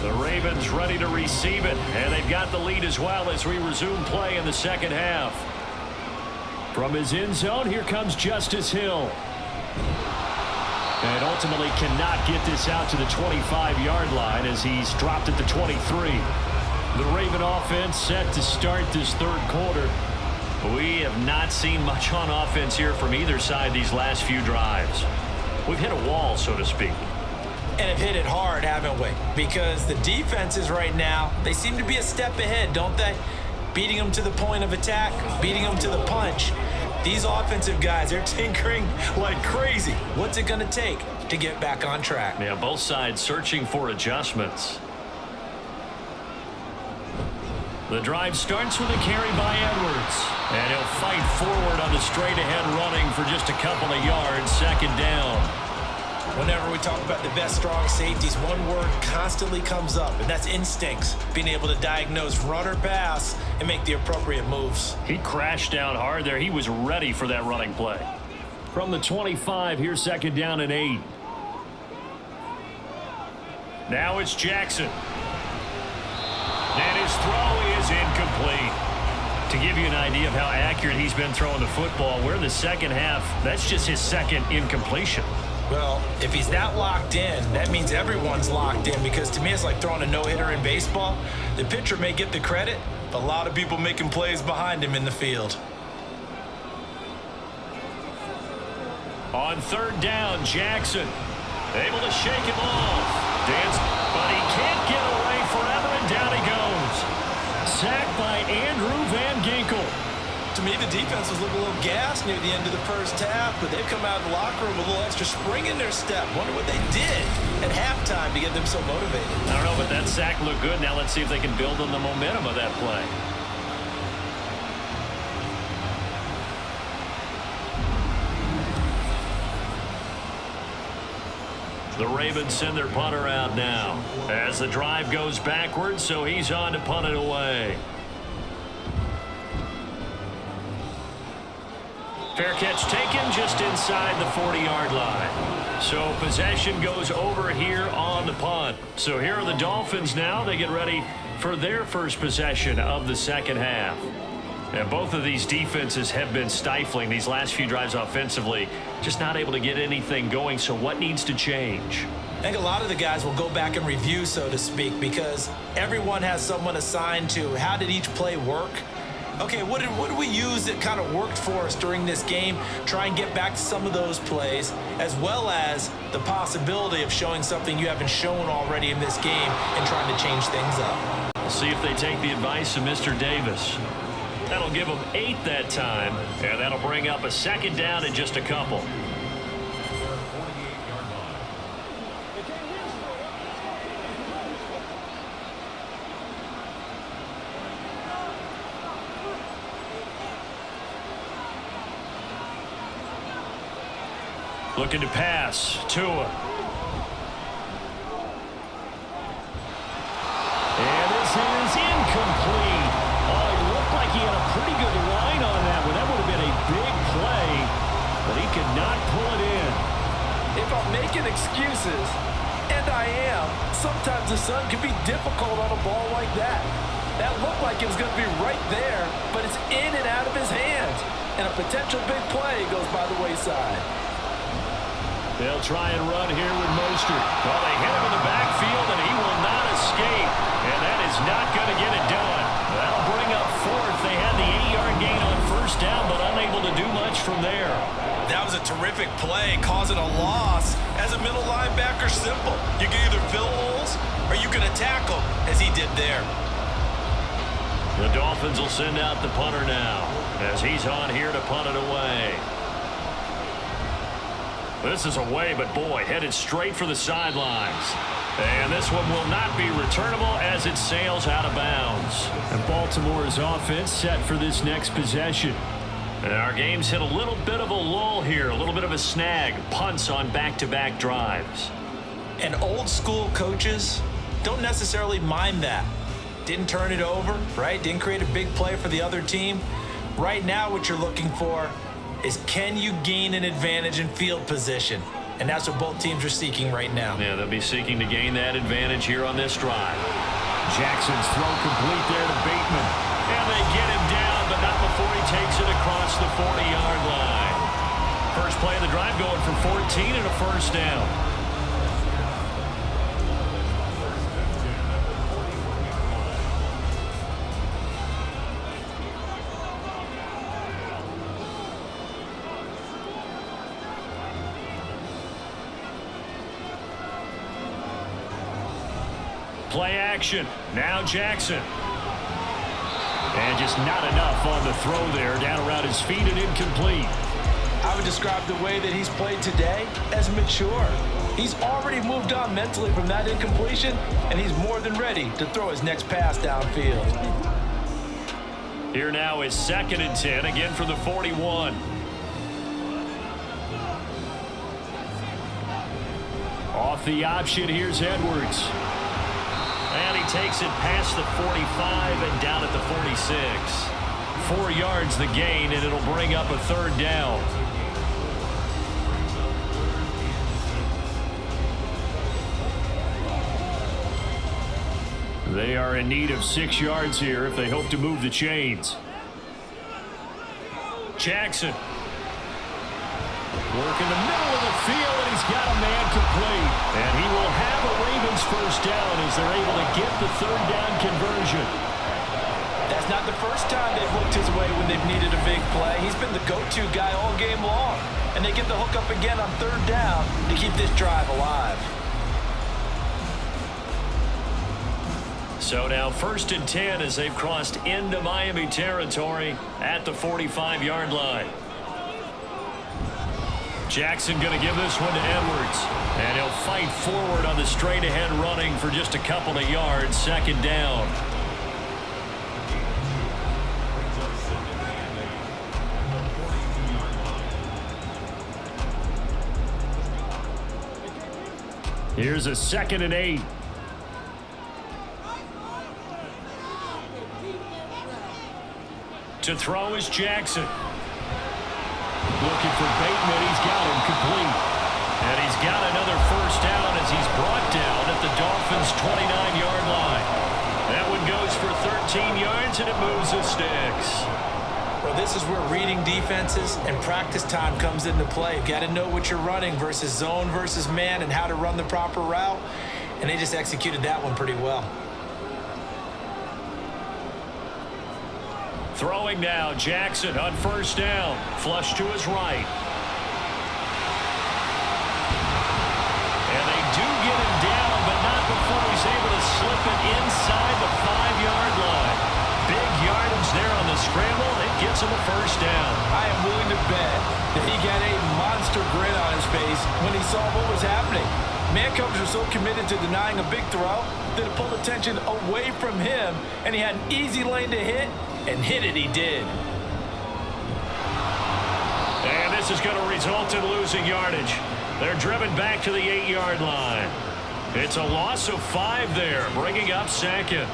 The Ravens ready to receive it, and they've got the lead as well as we resume play in the second half. From his end zone, here comes Justice Hill. And ultimately cannot get this out to the 25-yard line as he's dropped at the 23. The Raven offense set to start this third quarter. We have not seen much on offense here from either side these last few drives. We've hit a wall, so to speak. And have hit it hard, haven't we? Because the defenses right now, they seem to be a step ahead, don't they? Beating them to the point of attack, beating them to the punch. These offensive guys, they're tinkering like crazy. What's it going to take to get back on track? Yeah, both sides searching for adjustments. The drive starts with a carry by Edwards. And he'll fight forward on the straight-ahead running for just a couple of yards, second down. Whenever we talk about the best strong safeties, one word constantly comes up, and that's instincts. Being able to diagnose run or pass and make the appropriate moves. He crashed down hard there. He was ready for that running play. From the 25, here's second down and 8. Now it's Jackson. And his throw is incomplete. To give you an idea of how accurate he's been throwing the football, we're in the second half. That's just his second incompletion. Well, if he's that locked in, that means everyone's locked in, because to me it's like throwing a no-hitter in baseball. The pitcher may get the credit, but a lot of people making plays behind him in the field. On third down, Jackson able to shake him off. Dance, but he can't get away forever, and down he goes. Sacked by Andrew Van Ginkel. To me, the defense was looking a little gassed near the end of the first half, but they've come out of the locker room with a little extra spring in their step. Wonder what they did at halftime to get them so motivated. I don't know, but that sack looked good. Now let's see if they can build on the momentum of that play. The Ravens send their punter out now as the drive goes backwards, so he's on to punt it away. Fair catch taken just inside the 40-yard line. So possession goes over here on the punt. So here are the Dolphins now. They get ready for their first possession of the second half. And both of these defenses have been stifling these last few drives offensively. Just not able to get anything going. So what needs to change? I think a lot of the guys will go back and review, so to speak, because everyone has someone assigned to how did each play work. Okay, what did we use that kind of worked for us during this game? Try and get back to some of those plays, as well as the possibility of showing something you haven't shown already in this game and trying to change things up. We'll see if they take the advice of Mr. Davis. That'll give them 8 that time, and that'll bring up a second down in just a couple. Looking to pass. Tua. And this is incomplete. Oh, it looked like he had a pretty good line on that one. That would have been a big play, but he could not pull it in. If I'm making excuses, and I am, sometimes the sun can be difficult on a ball like that. That looked like it was going to be right there, but it's in and out of his hands. and a potential big play goes by the wayside. They'll try and run here with Mostert. Well, they hit him in the backfield, and he will not escape. And that is not going to get it done. That'll bring up fourth. They had the 8-yard gain on first down, but unable to do much from there. That was a terrific play, causing a loss. As a middle linebacker, simple. You can either fill holes or you can attack them, as he did there. The Dolphins will send out the punter now, as he's on here to punt it away. This is away, but boy, headed straight for the sidelines. And this one will not be returnable as it sails out of bounds. And Baltimore's offense set for this next possession. And our game's hit a little bit of a lull here, a little bit of a snag. Punts on back-to-back drives. And old school coaches don't necessarily mind that. Didn't turn it over, right? Didn't create a big play for the other team. Right now what you're looking for is, can you gain an advantage in field position? And that's what both teams are seeking right now. Yeah, they'll be seeking to gain that advantage here on this drive. Jackson's throw complete there to Bateman. And they get him down, but not before he takes it across the 40-yard line. First play of the drive going for 14 and a first down. Play action. Now Jackson. And just not enough on the throw there. Down around his feet and incomplete. I would describe the way that he's played today as mature. He's already moved on mentally from that incompletion, and he's more than ready to throw his next pass downfield. Here now is 2nd and 10, again for the 41. Off the option, here's Edwards. And he takes it past the 45 and down at the 46. 4 yards the gain, and it'll bring up a third down. They are in need of 6 yards here if they hope to move the chains. Jackson. Working the middle of the field, and he's got a man complete. And he will have a Ravens first down as they're able to get the third down conversion. That's not the first time they've looked his way when they've needed a big play. He's been the go-to guy all game long. And they get the hook up again on third down to keep this drive alive. So now 1st and 10 as they've crossed into Miami territory at the 45-yard line. Jackson going to give this one to Edwards. And he'll fight forward on the straight-ahead running for just a couple of yards. 2nd down. Here's a 2nd and 8. To throw is Jackson. Looking for Bateman. He's got him complete. And he's got another first down as he's brought down at the Dolphins' 29-yard line. That one goes for 13 yards, and it moves the sticks. Well, this is where reading defenses and practice time comes into play. You've got to know what you're running versus zone versus man and how to run the proper route. And they just executed that one pretty well. Throwing now, Jackson on first down. Flush to his right. And they do get him down, but not before he's able to slip it inside the 5-yard line. Big yardage there on the scramble. It gets him a first down. I am willing to bet that he got a monster grin on his face when he saw what was happening. Man coverage was so committed to denying a big throw that it pulled attention away from him, and he had an easy lane to hit, and hit it he did. And this is going to result in losing yardage. They're driven back to the 8-yard line. It's a loss of 5 there, bringing up 2nd.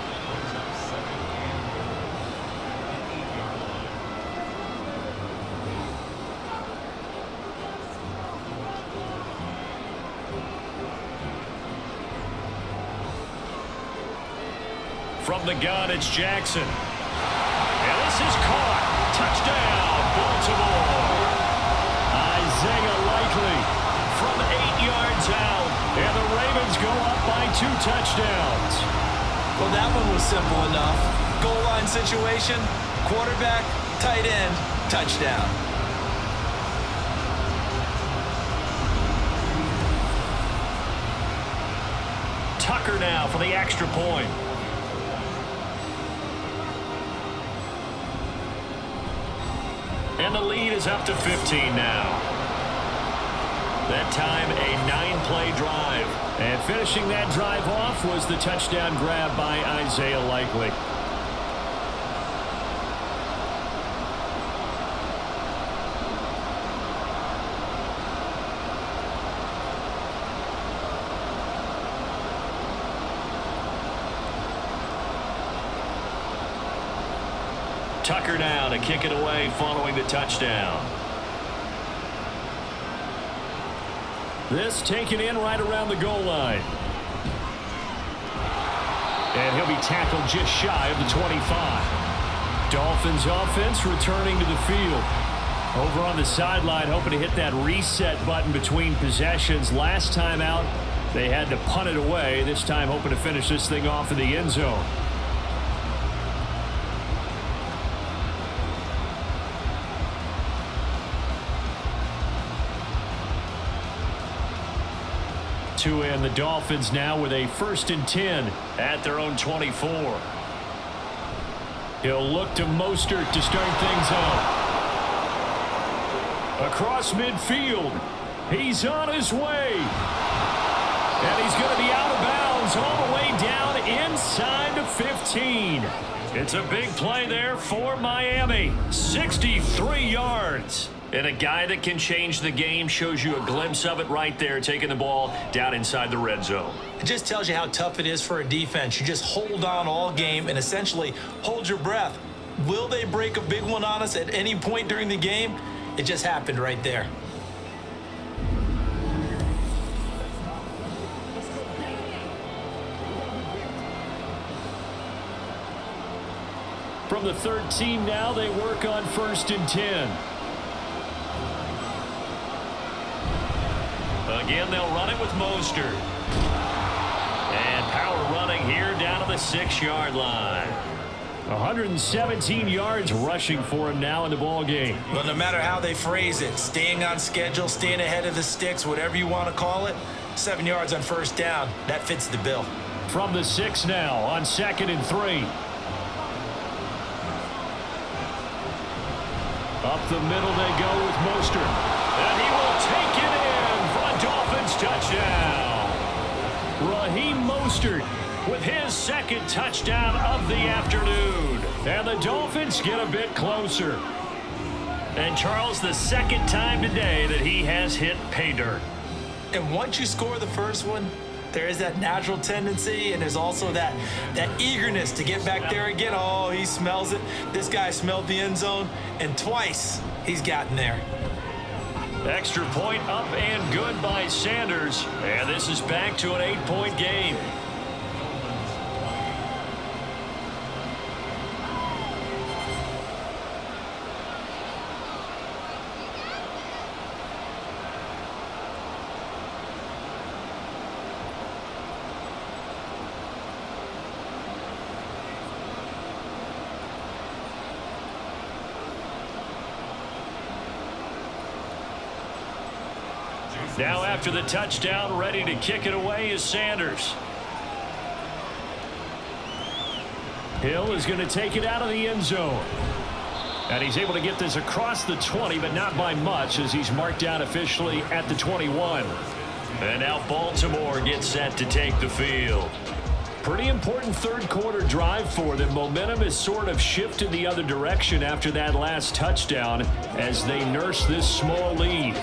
From the gun, it's Jackson. And this is caught. Touchdown, Baltimore. Isaiah Likely from 8 yards out, and the Ravens go up by 2 touchdowns. Well, that one was simple enough. Goal line situation, quarterback, tight end, touchdown. Tucker now for the extra point. And the lead is up to 15 now. That time, a 9-play drive. And finishing that drive off was the touchdown grab by Isaiah Likely. Tucker now to kick it away following the touchdown. This taken in right around the goal line. And he'll be tackled just shy of the 25. Dolphins offense returning to the field. Over on the sideline, hoping to hit that reset button between possessions. Last time out, they had to punt it away. This time hoping to finish this thing off in the end zone. And the Dolphins now with a 1st and 10 at their own 24. He'll look to Mostert to start things off. Across midfield. He's on his way. And he's going to be out of bounds all the way down inside the 15. It's a big play there for Miami. 63 yards. And a guy that can change the game shows you a glimpse of it right there, taking the ball down inside the red zone. It just tells you how tough it is for a defense. You just hold on all game and essentially hold your breath. Will they break a big one on us at any point during the game? It just happened right there. From the 13 now, they work on 1st and 10. Again, they'll run it with Mostert. And power running here down to the 6-yard line. 117 yards rushing for him now in the ball game. Well, no matter how they phrase it, staying on schedule, staying ahead of the sticks, whatever you want to call it, 7 yards on 1st down, that fits the bill. From the 6 now on 2nd and 3. Up the middle they go with Mostert. And he will take it in. Dolphins touchdown. Raheem Mostert with his 2nd touchdown of the afternoon. And the Dolphins get a bit closer. And Charles, the 2nd time today that he has hit pay dirt. And once you score the first one, there is that natural tendency, and there's also that eagerness to get back there again. Oh, he smells it. This guy smelled the end zone, and twice he's gotten there. Extra point up and good by Sanders. And this is back to an 8-point game. Now after the touchdown, ready to kick it away is Sanders. Hill is going to take it out of the end zone. And he's able to get this across the 20, but not by much as he's marked down officially at the 21. And now Baltimore gets set to take the field. Pretty important 3rd quarter drive for them. Momentum has sort of shifted the other direction after that last touchdown as they nurse this small lead.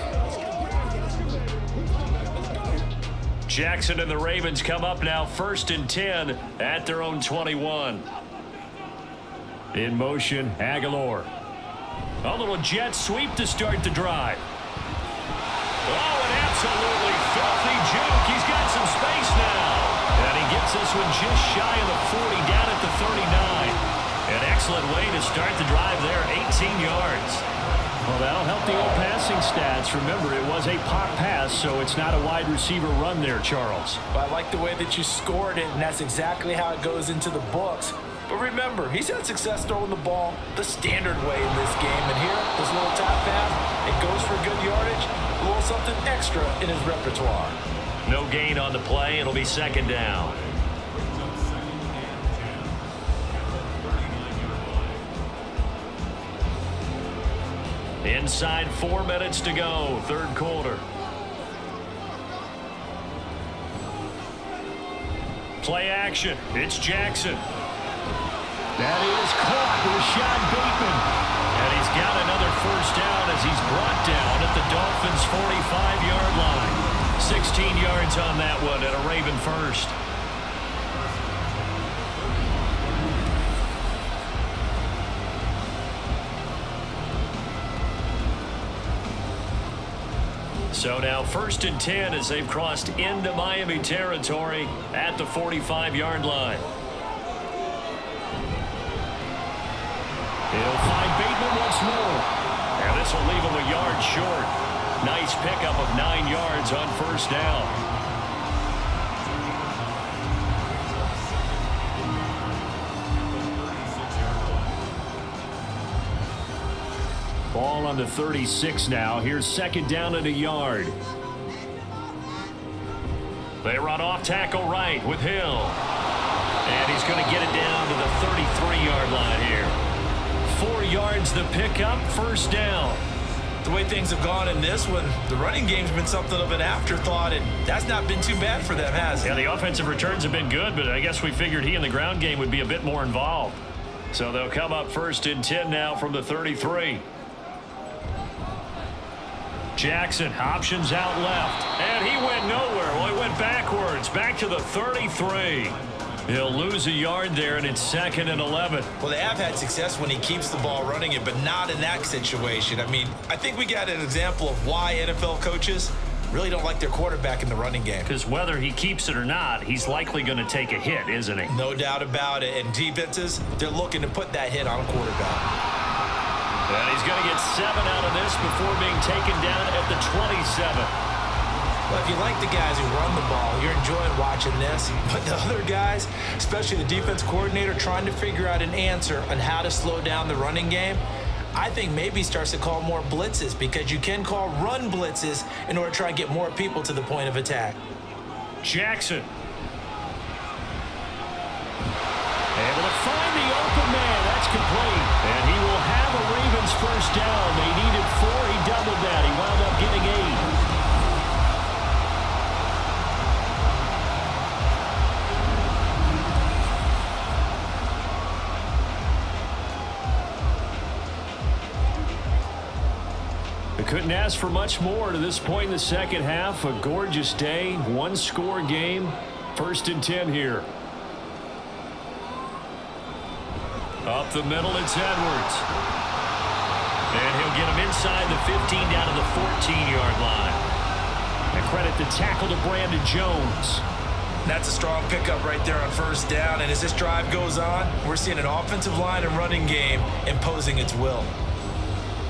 Jackson and the Ravens come up now 1st and 10 at their own 21. In motion, Aguilar. A little jet sweep to start the drive. Oh, an absolutely filthy juke. He's got some space now. And he gets this one just shy of the 40 down at the 39. An excellent way to start the drive there, 18 yards. Well, that'll help the old passing stats. Remember, it was a pop pass, so it's not a wide receiver run there, Charles. Well, I like the way that you scored it, and that's exactly how it goes into the books. But remember, he's had success throwing the ball the standard way in this game. And here, this little tap pass, it goes for good yardage, a little something extra in his repertoire. No gain on the play. It'll be second down. Inside 4 minutes to go, third quarter. Play action. It's Jackson. That is caught. Rashad Bateman. And he's got another first down as he's brought down at the Dolphins' 45-yard line. 16 yards on that one and a Raven first. So now 1st and 10 as they've crossed into Miami territory at the 45-yard line. He'll find Bateman once more. And this will leave him a yard short. Nice pickup of 9 yards on first down. Ball on the 36 now. Here's second down and a yard. They run off tackle right with Hill. And he's going to get it down to the 33-yard line here. 4 yards the pickup, first down. The way things have gone in this one, the running game's been something of an afterthought, and that's not been too bad for them, has it? Yeah, the offensive returns have been good, but I guess we figured he in the ground game would be a bit more involved. So they'll come up 1st and 10 now from the 33. Jackson, options out left, and he went nowhere. Well, he went backwards, back to the 33. He'll lose a yard there, and it's 2nd and 11. Well, they have had success when he keeps the ball running it, but not in that situation. I mean, I think we got an example of why NFL coaches really don't like their quarterback in the running game. Because whether he keeps it or not, he's likely going to take a hit, isn't he? No doubt about it. And defenses, they're looking to put that hit on a quarterback. And he's going to get 7 out of this before being taken down at the 27. Well, if you like the guys who run the ball, you're enjoying watching this. But the other guys, especially the defense coordinator, trying to figure out an answer on how to slow down the running game, I think maybe starts to call more blitzes, because you can call run blitzes in order to try and get more people to the point of attack. Jackson. Able to find the open man. That's complete. And he will have a Ravens first down. They needed 4. He doubled that. He wound up getting 8. They couldn't ask for much more to this point in the second half. A gorgeous day, 1-score game. 1st and 10 here. Up the middle, it's Edwards. And he'll get him inside the 15 down to the 14-yard line. And credit the tackle to Brandon Jones. That's a strong pickup right there on first down. And as this drive goes on, we're seeing an offensive line and running game imposing its will.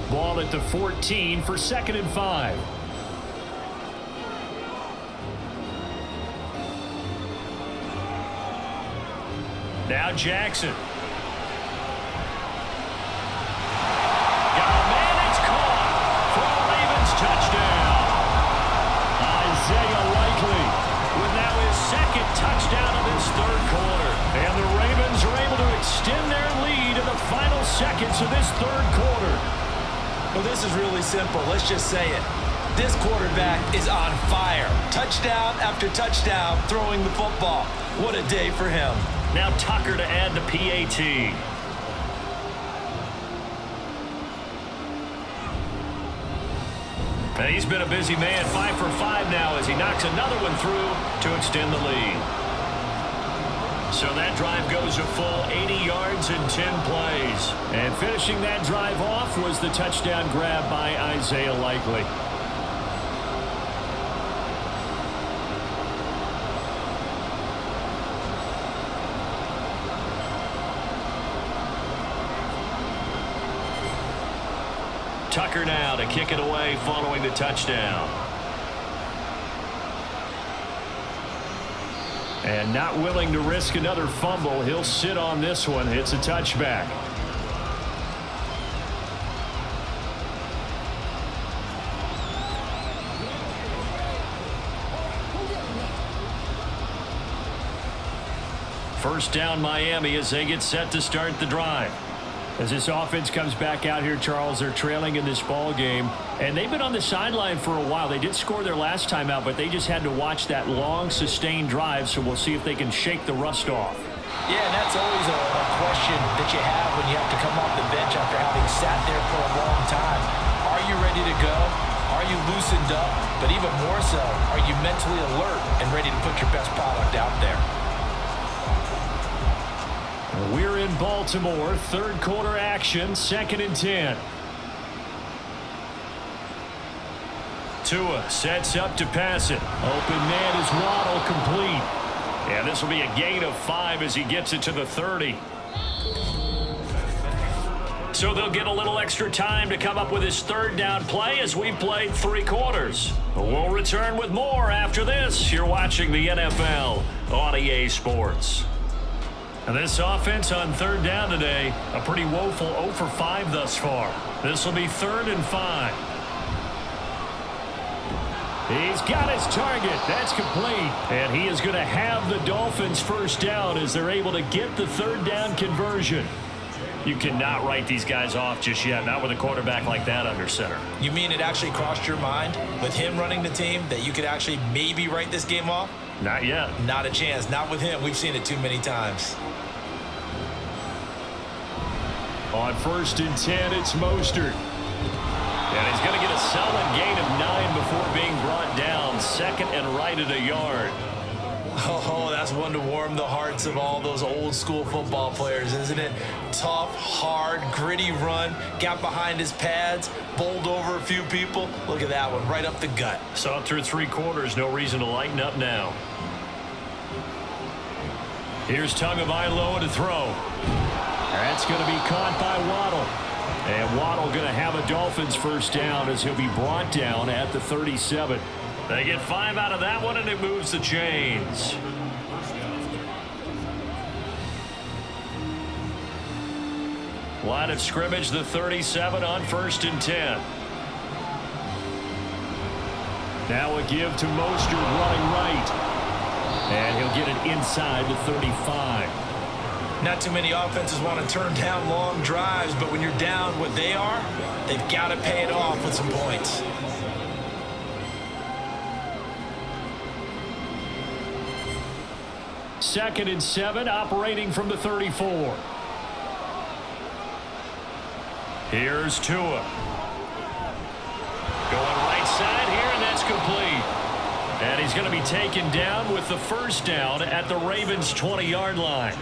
Ball at the 14 for 2nd and 5. Now Jackson. Touchdown of this third quarter. And the Ravens are able to extend their lead in the final seconds of this third quarter. Well, this is really simple. Let's just say it. This quarterback is on fire. Touchdown after touchdown throwing the football. What a day for him. Now Tucker to add the PAT. And he's been a busy man, 5 for 5 now as he knocks another one through to extend the lead. So that drive goes a full 80 yards and 10 plays. And finishing that drive off was the touchdown grab by Isaiah Likely. Tucker now to kick it away following the touchdown. And not willing to risk another fumble. He'll sit on this one. It's a touchback. First down Miami as they get set to start the drive. As this offense comes back out here, Charles, they're trailing in this ball game, and they've been on the sideline for a while. They did score their last time out, but they just had to watch that long, sustained drive, so we'll see if they can shake the rust off. Yeah, and that's always a question that you have when you have to come off the bench after having sat there for a long time. Are you ready to go? Are you loosened up? But even more so, are you mentally alert and ready to put your best product out there? We're in Baltimore, third quarter action, 2nd and 10. Tua sets up to pass it. Open man is Waddle, complete. And this will be a gain of 5 as he gets it to the 30. So they'll get a little extra time to come up with his third down play as we played 3 quarters. We'll return with more after this. You're watching the NFL on EA Sports. And this offense on third down today, a pretty woeful 0 for 5 thus far. This will be 3rd and 5. He's got his target. That's complete. And he is going to have the Dolphins first down as they're able to get the third down conversion. You cannot write these guys off just yet, not with a quarterback like that under center. You mean it actually crossed your mind with him running the team that you could actually maybe write this game off? Not yet. Not a chance. Not with him. We've seen it too many times. On 1st and 10, it's Mostert. And he's going to get a solid gain of 9 before being brought down. 2nd and right at a yard. Oh, that's one to warm the hearts of all those old school football players, isn't it? Tough, hard, gritty run. Got behind his pads, bowled over a few people. Look at that one, right up the gut. Saw through 3 quarters, no reason to lighten up now. Here's Tagovailoa to throw. That's going to be caught by Waddle. And Waddle going to have a Dolphins first down as he'll be brought down at the 37. They get 5 out of that one, and it moves the chains. Line of scrimmage, the 37 on 1st and 10. Now a give to Mostert running right. And he'll get it inside the 35. Not too many offenses want to turn down long drives, but when you're down what they are, they've got to pay it off with some points. Second and 7, operating from the 34. Here's Tua. Going right side here, and that's complete. And he's going to be taken down with the first down at the Ravens' 20-yard line.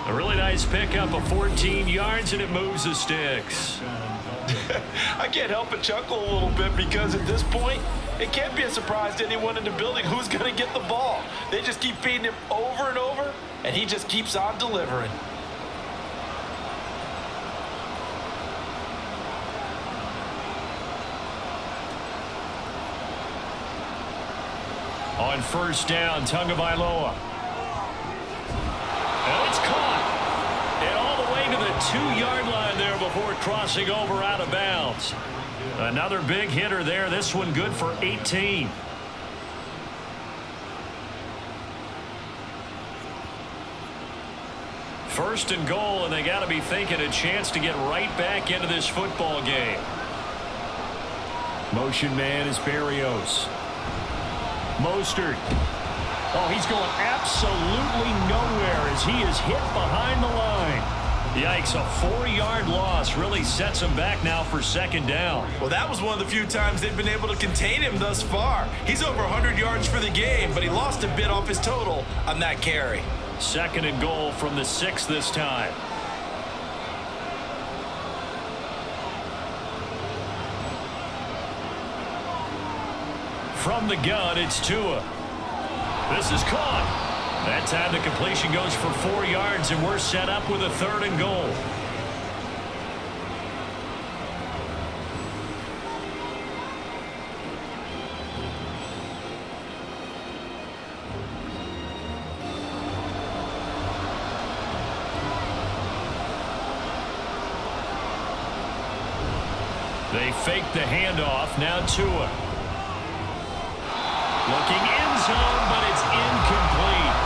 A really nice pickup of 14 yards, and it moves the sticks. I can't help but chuckle a little bit because at this point, it can't be a surprise to anyone in the building who's going to get the ball. They just keep feeding him over and over, and he just keeps on delivering. On first down, Tagovailoa. And it's caught. And all the way to the 2-yard line there before crossing over out of bounds. Another big hitter there. This one good for 18. First and goal, and they got to be thinking a chance to get right back into this football game. Motion man is Berrios. Mostert. Oh, he's going absolutely nowhere as he is hit behind the line. Yikes, a 4-yard loss really sets him back now for second down. Well, that was one of the few times they've been able to contain him thus far. He's over 100 yards for the game, but he lost a bit off his total on that carry. Second and goal from the 6 this time. From the gun, it's Tua. This is caught. That time the completion goes for 4 yards, and we're set up with a 3rd and goal. They fake the handoff. Now Tua. Looking end zone, but it's incomplete.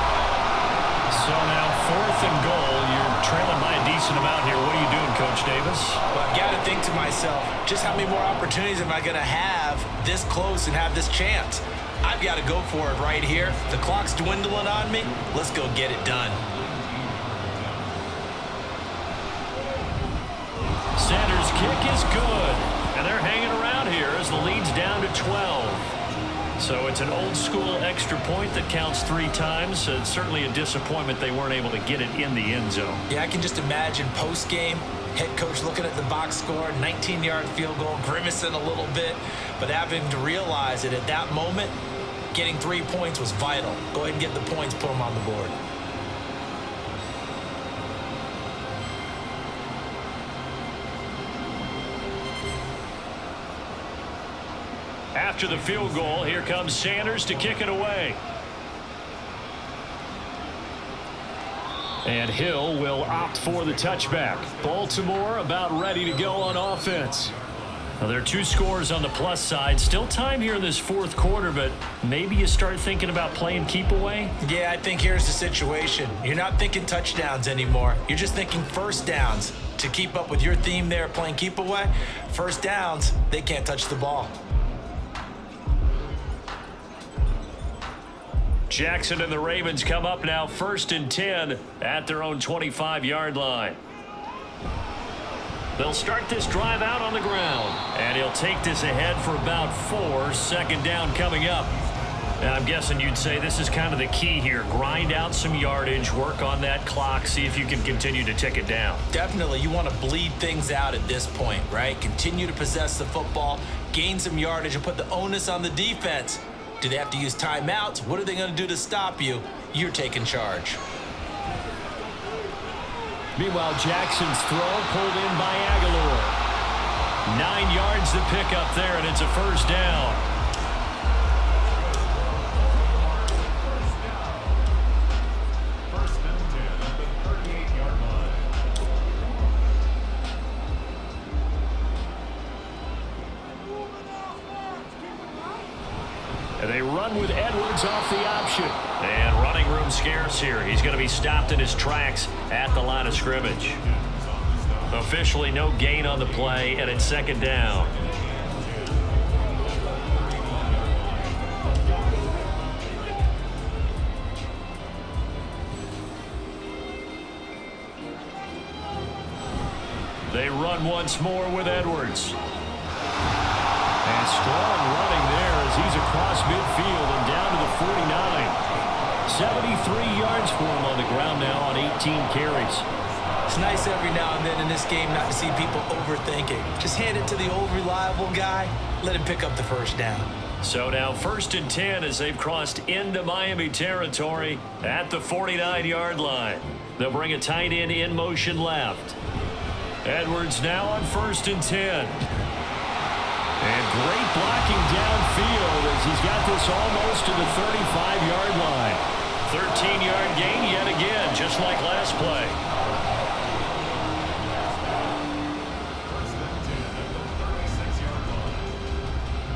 So now 4th and goal. You're trailing by a decent amount here. What are you doing, Coach Davis? Well, I've got to think to myself, just how many more opportunities am I going to have this close and have this chance? I've got to go for it right here. The clock's dwindling on me. Let's go get it done. Sanders' kick is good. And they're hanging around here as the lead's down to 12. So it's an old-school extra point that counts 3 times. It's certainly a disappointment they weren't able to get it in the end zone. Yeah, I can just imagine post-game, head coach looking at the box score, 19-yard field goal, grimacing a little bit, but having to realize that at that moment, getting 3 points was vital. Go ahead and get the points, put them on the board. After the field goal, here comes Sanders to kick it away. And Hill will opt for the touchback. Baltimore about ready to go on offense. Now, there are 2 scores on the plus side. Still time here in this 4th quarter, but maybe you start thinking about playing keep away? Yeah, I think here's the situation. You're not thinking touchdowns anymore. You're just thinking first downs. To keep up with your theme there, playing keep away, first downs, they can't touch the ball. Jackson and the Ravens come up now 1st and 10 at their own 25-yard line. They'll start this drive out on the ground, and he'll take this ahead for about 4. 2nd down coming up. Now, I'm guessing you'd say this is kind of the key here. Grind out some yardage, work on that clock, see if you can continue to tick it down. Definitely, you want to bleed things out at this point, right? Continue to possess the football, gain some yardage, and put the onus on the defense. Do they have to use timeouts? What are they going to do to stop you? You're taking charge. Meanwhile, Jackson's throw pulled in by Aguilar. 9 yards to pick up there, and it's a 1st down. And they run with Edwards off the option. And running room scarce here. He's going to be stopped in his tracks at the line of scrimmage. Officially no gain on the play, and it's 2nd down. They run once more with Edwards. And strong running there as he's across midfield and down to the 49. 73 yards for him on the ground now on 18 carries. It's nice every now and then in this game not to see people overthinking. Just hand it to the old reliable guy. Let him pick up the 1st down. So now 1st and 10 as they've crossed into Miami territory at the 49-yard line. They'll bring a tight end in motion left. Edwards now on 1st and 10. And great blocking downfield as he's got this almost to the 35-yard line. 13-yard gain yet again, just like last play.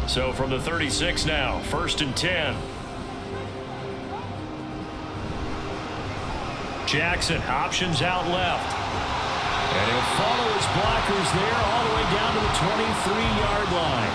So from the 36 now, 1st and 10. Jackson options out left. And he'll follow his blockers there all the way down to the 23-yard line.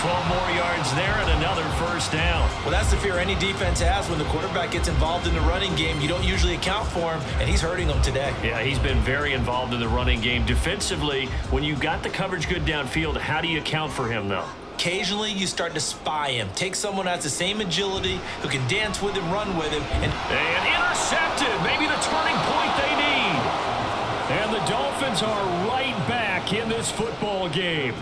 12 more yards there and another 1st down. Well, that's the fear any defense has when the quarterback gets involved in the running game. You don't usually account for him, and he's hurting them today. Yeah, he's been very involved in the running game. Defensively, when you've got the coverage good downfield, how do you account for him, though? Occasionally, you start to spy him. Take someone who has the same agility, who can dance with him, run with him. And intercepted. Maybe the turning point they need. And the Dolphins are right back in this football game.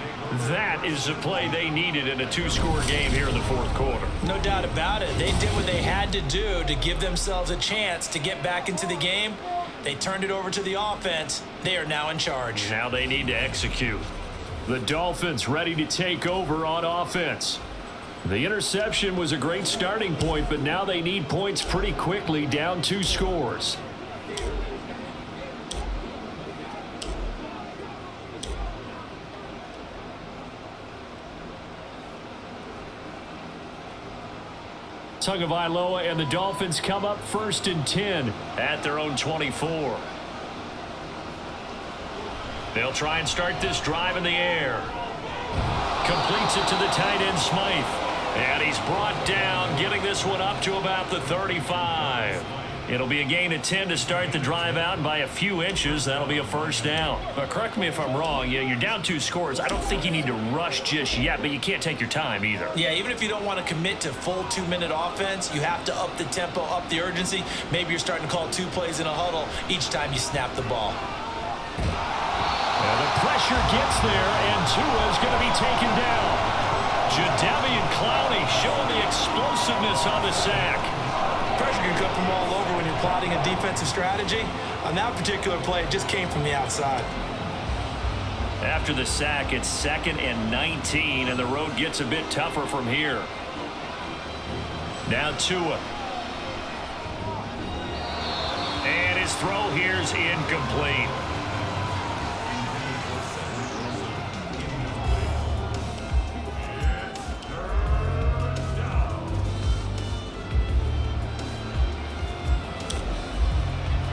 That is the play they needed in a 2-score game here in the 4th quarter. No doubt about it. They did what they had to do to give themselves a chance to get back into the game. They turned it over to the offense. They are now in charge. Now they need to execute. The Dolphins ready to take over on offense. The interception was a great starting point, but now they need points pretty quickly, down 2 scores. Tagovailoa and the Dolphins come up 1st and 10 at their own 24. They'll try and start this drive in the air. Completes it to the tight end, Smythe. And he's brought down, getting this one up to about the 35. It'll be a gain of 10 to start the drive out, and by a few inches, that'll be a first down. But correct me if I'm wrong, you're down 2 scores. I don't think you need to rush just yet, but you can't take your time either. Yeah, even if you don't want to commit to full 2-minute offense, you have to up the tempo, up the urgency. Maybe you're starting to call 2 plays in a huddle each time you snap the ball. And the pressure gets there, and Tua's going to be taken down. Jadeveon Clowney showing the explosiveness on the sack. Pressure can come from all over when you're plotting a defensive strategy. On that particular play, it just came from the outside. After the sack, it's 2nd and 19, and the road gets a bit tougher from here. Now Tua. And his throw here's incomplete.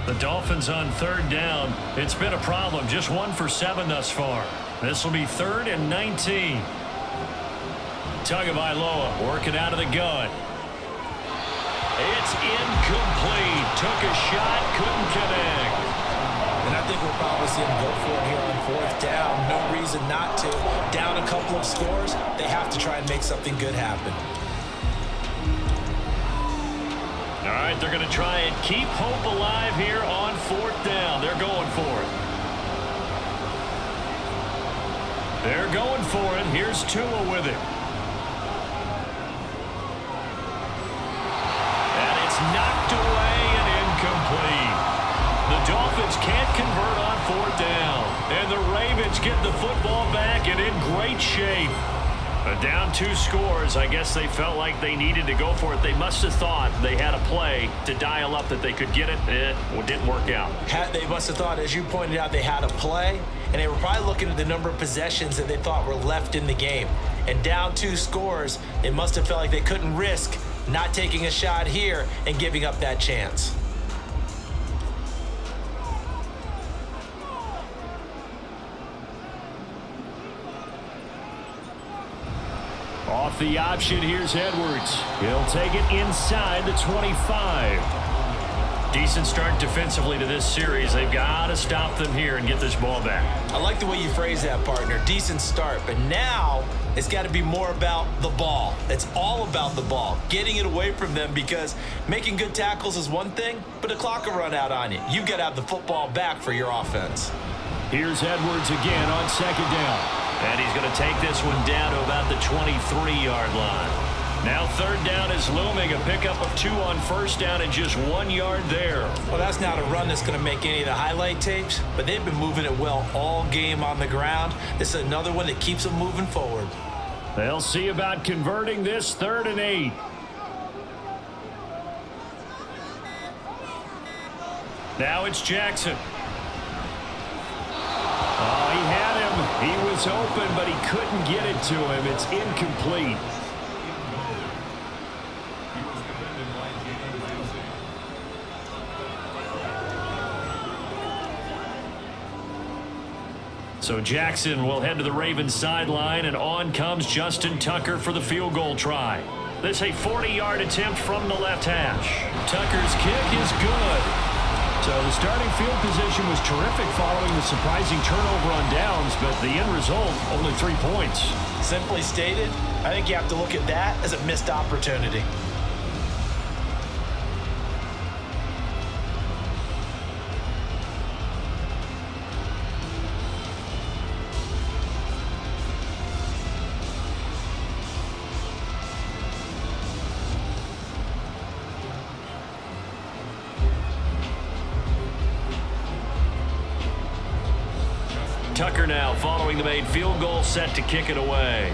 The Dolphins on 3rd down. It's been a problem. Just 1 for 7 thus far. This will be 3rd and 19. Tagovailoa working out of the gun. It's incomplete. Took a shot, couldn't connect. And I think we'll probably see him go for it here on 4th down. No reason not to. Down a couple of scores, they have to try and make something good happen. All right, they're going to try and keep hope alive here on 4th down. They're going for it. They're going for it. Here's Tua with it. And it's knocked away and incomplete. The Dolphins can't convert on 4th down. And the Ravens get the football back and in great shape. Down 2 scores. I guess they felt like they needed to go for it. They must have thought they had a play to dial up that they could get it. It didn't work out. They must have thought, as you pointed out, they had a play, and they were probably looking at the number of possessions that they thought were left in the game. And down 2 scores, they must have felt like they couldn't risk not taking a shot here and giving up that chance. Off the option, here's Edwards. He'll take it inside the 25. Decent start defensively to this series. They've got to stop them here and get this ball back. I like the way you phrase that, partner. Decent start. But now it's got to be more about the ball. It's all about the ball. Getting it away from them, because making good tackles is one thing, but the clock will run out on you. You've got to have the football back for your offense. Here's Edwards again on 2nd down. And he's going to take this one down to about the 23-yard line. Now 3rd down is looming. A pickup of 2 on 1st down and just 1 yard there. Well, that's not a run that's going to make any of the highlight tapes, but they've been moving it well all game on the ground. This is another one that keeps them moving forward. They'll see about converting this 3rd and 8. Now it's Jackson. Oh, he had him. He was open, but he couldn't get it to him. It's incomplete. So Jackson will head to the Ravens sideline, and on comes Justin Tucker for the field goal try. This a 40-yard attempt from the left hash. Tucker's kick is good. So the starting field position was terrific following the surprising turnover on downs, but the end result, only 3 points. Simply stated, I think you have to look at that as a missed opportunity. Tucker now following the made field goal, set to kick it away.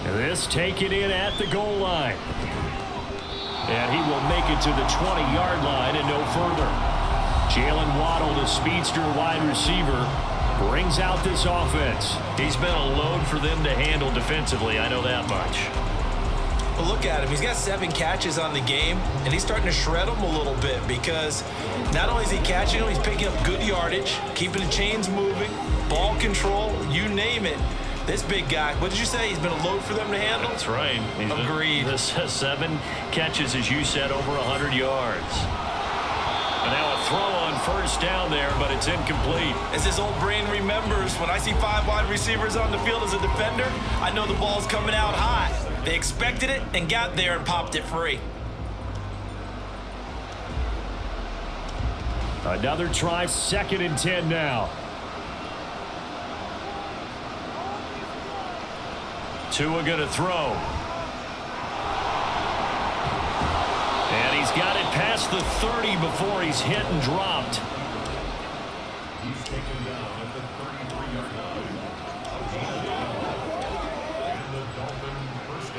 This taken in at the goal line. And he will make it to the 20-yard line and no further. Jalen Waddle, the speedster wide receiver, brings out this offense. He's been a load for them to handle defensively, I know that much. a look at him. He's got 7 catches on the game, and he's starting to shred them a little bit because not only is he catching them, he's picking up good yardage, keeping the chains moving, ball control, you name it. This big guy, what did you say? He's been a load for them to handle? That's right. Agreed. This has 7 catches, as you said, over 100 yards. And now a throw on first down there, but it's incomplete. As his old brain remembers, when I see 5 wide receivers on the field as a defender, I know the ball's coming out hot. They expected it and got there and popped it free. Another try, 2nd and 10 now. Tua going to throw. And he's got it past the 30 before he's hit and dropped. He's taken down at the 33-yard line. And the Dolphins first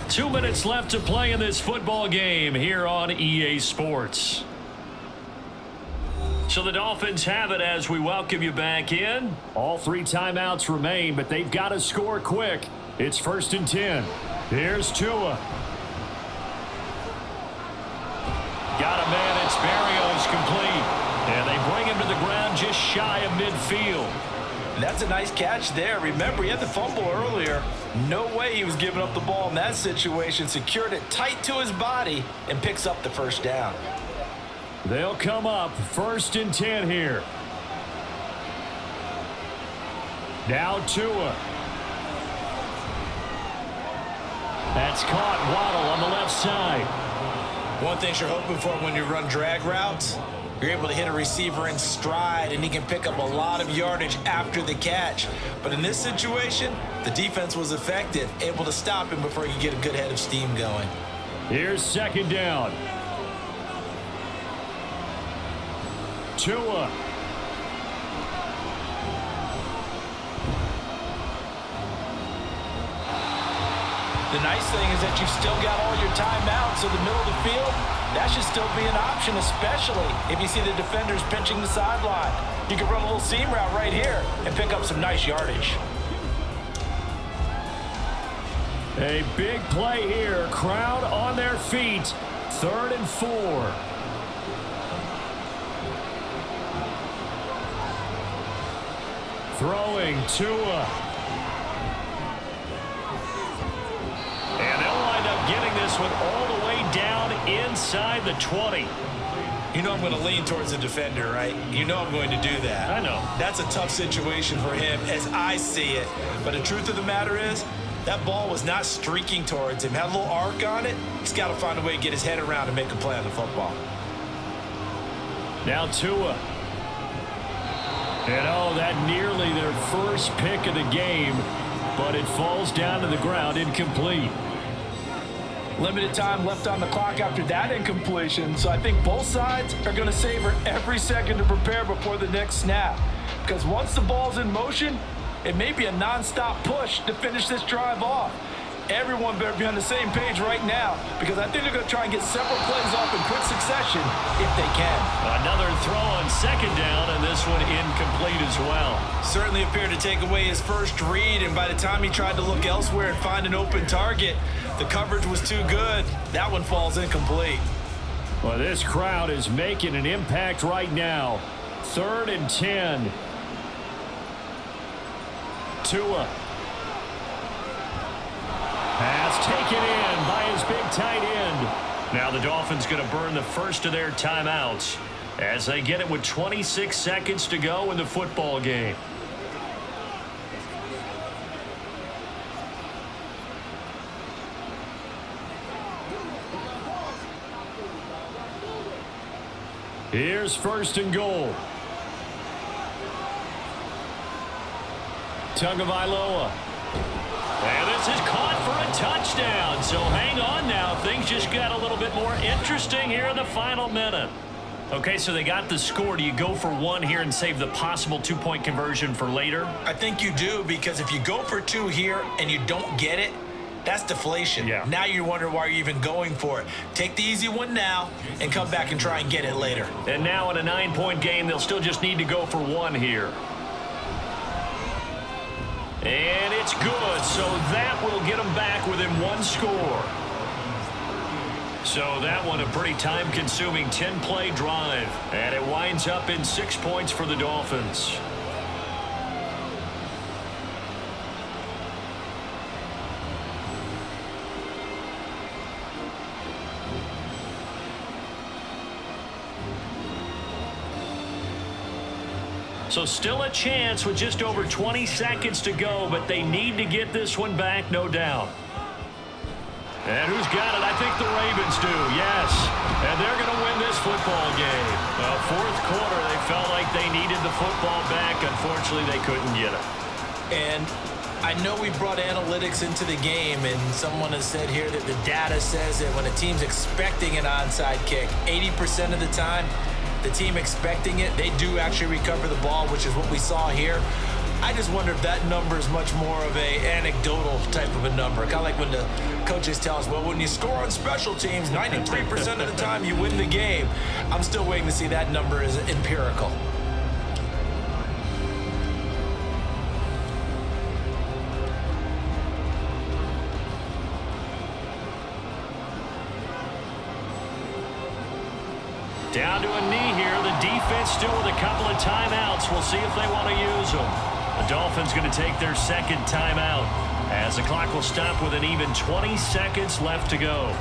down. 2 minutes left to play in this football game here on EA Sports. So the Dolphins have it as we welcome you back in. All 3 timeouts remain, but they've got to score quick. It's 1st and 10. Here's Tua. Got a man. It's Barrios complete. And they bring him to the ground just shy of midfield. That's a nice catch there. Remember, he had the fumble earlier. No way he was giving up the ball in that situation. Secured it tight to his body and picks up the first down. They'll come up 1st and 10 here. Now Tua. That's caught. Waddle on the left side. One thing you're hoping for when you run drag routes, you're able to hit a receiver in stride and he can pick up a lot of yardage after the catch. But in this situation, the defense was effective, able to stop him before he could get a good head of steam going. Here's 2nd down. Tua. The nice thing is that you've still got all your timeouts, so the middle of the field, that should still be an option, especially if you see the defenders pinching the sideline. You can run a little seam route right here and pick up some nice yardage. A big play here. Crowd on their feet. 3rd and 4. Throwing Tua. And they'll wind up getting this one all the way down inside the 20. You know I'm going to lean towards the defender, right? You know I'm going to do that. I know. That's a tough situation for him as I see it. But the truth of the matter is, that ball was not streaking towards him. Had a little arc on it. He's got to find a way to get his head around and make a play on the football. Now Tua. And oh, that nearly their first pick of the game, but it falls down to the ground incomplete. Limited time left on the clock after that incompletion, so I think both sides are going to savor every second to prepare before the next snap. Because once the ball's in motion, it may be a non-stop push to finish this drive off. Everyone better be on the same page right now, because I think they're going to try and get several plays off in quick succession if they can. Another throw on 2nd down, and this one incomplete as well. Certainly appeared to take away his first read, and by the time he tried to look elsewhere and find an open target, the coverage was too good. That one falls incomplete. Well, this crowd is making an impact right now. 3rd and 10. Tua. Pass taken in by his big tight end. Now the Dolphins going to burn the first of their timeouts as they get it with 26 seconds to go in the football game. Here's 1st and goal. Tagovailoa. And this is caught for a touchdown. So hang on now. Things just got a little bit more interesting here in the final minute. Okay, so they got the score. Do you go for 1 here and save the possible 2-point conversion for later? I think you do, because if you go for 2 here and you don't get it, that's deflation. Yeah. Now you wonder why you're even going for it. Take the easy one now and come back and try and get it later. And now in a 9-point game, they'll still just need to go for 1 here. And it's good, so that will get them back within one score. So that one a pretty time-consuming 10-play drive. And it winds up in 6 points for the Dolphins. So still a chance with just over 20 seconds to go, but they need to get this one back, no doubt. And who's got it? I think the Ravens do, yes. And they're going to win this football game. Fourth quarter, they felt like they needed the football back. Unfortunately, they couldn't get it. And I know we brought analytics into the game, and someone has said here that the data says that when a team's expecting an onside kick, 80% of the time, the team expecting it, they do actually recover the ball, which is what we saw here. I just wonder if that number is much more of a anecdotal type of a number. Kind of like when the coaches tell us, well, when you score on special teams, 93% of the time you win the game. I'm still waiting to see that number is empirical. Down to a knee here. The defense still with a couple of timeouts. We'll see if they want to use them. The Dolphins going to take their second timeout as the clock will stop with an even 20 seconds left to go.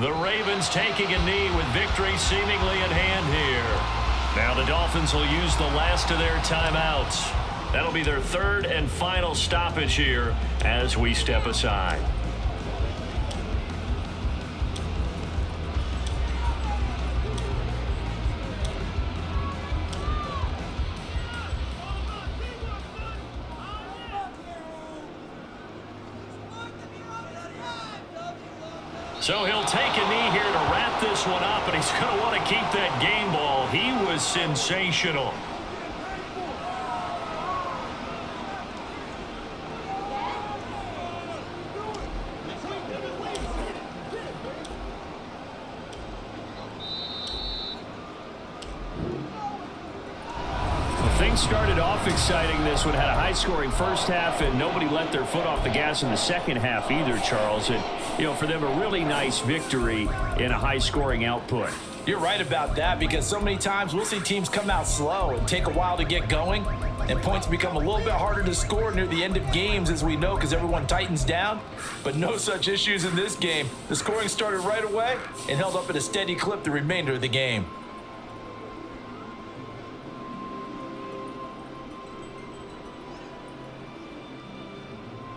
The Ravens taking a knee with victory seemingly in hand here. Now the Dolphins will use the last of their timeouts. That'll be their third and final stoppage here as we step aside. So he'll take a knee here to wrap this one up, and he's going to want to keep that game ball. He was sensational. Things started off exciting. This one had a high-scoring first half, and nobody let their foot off the gas in the second half either, Charles. And, for them, a really nice victory in a high-scoring output. You're right about that, because so many times we'll see teams come out slow and take a while to get going, and points become a little bit harder to score near the end of games, as we know, because everyone tightens down. But no such issues in this game. The scoring started right away and held up at a steady clip the remainder of the game.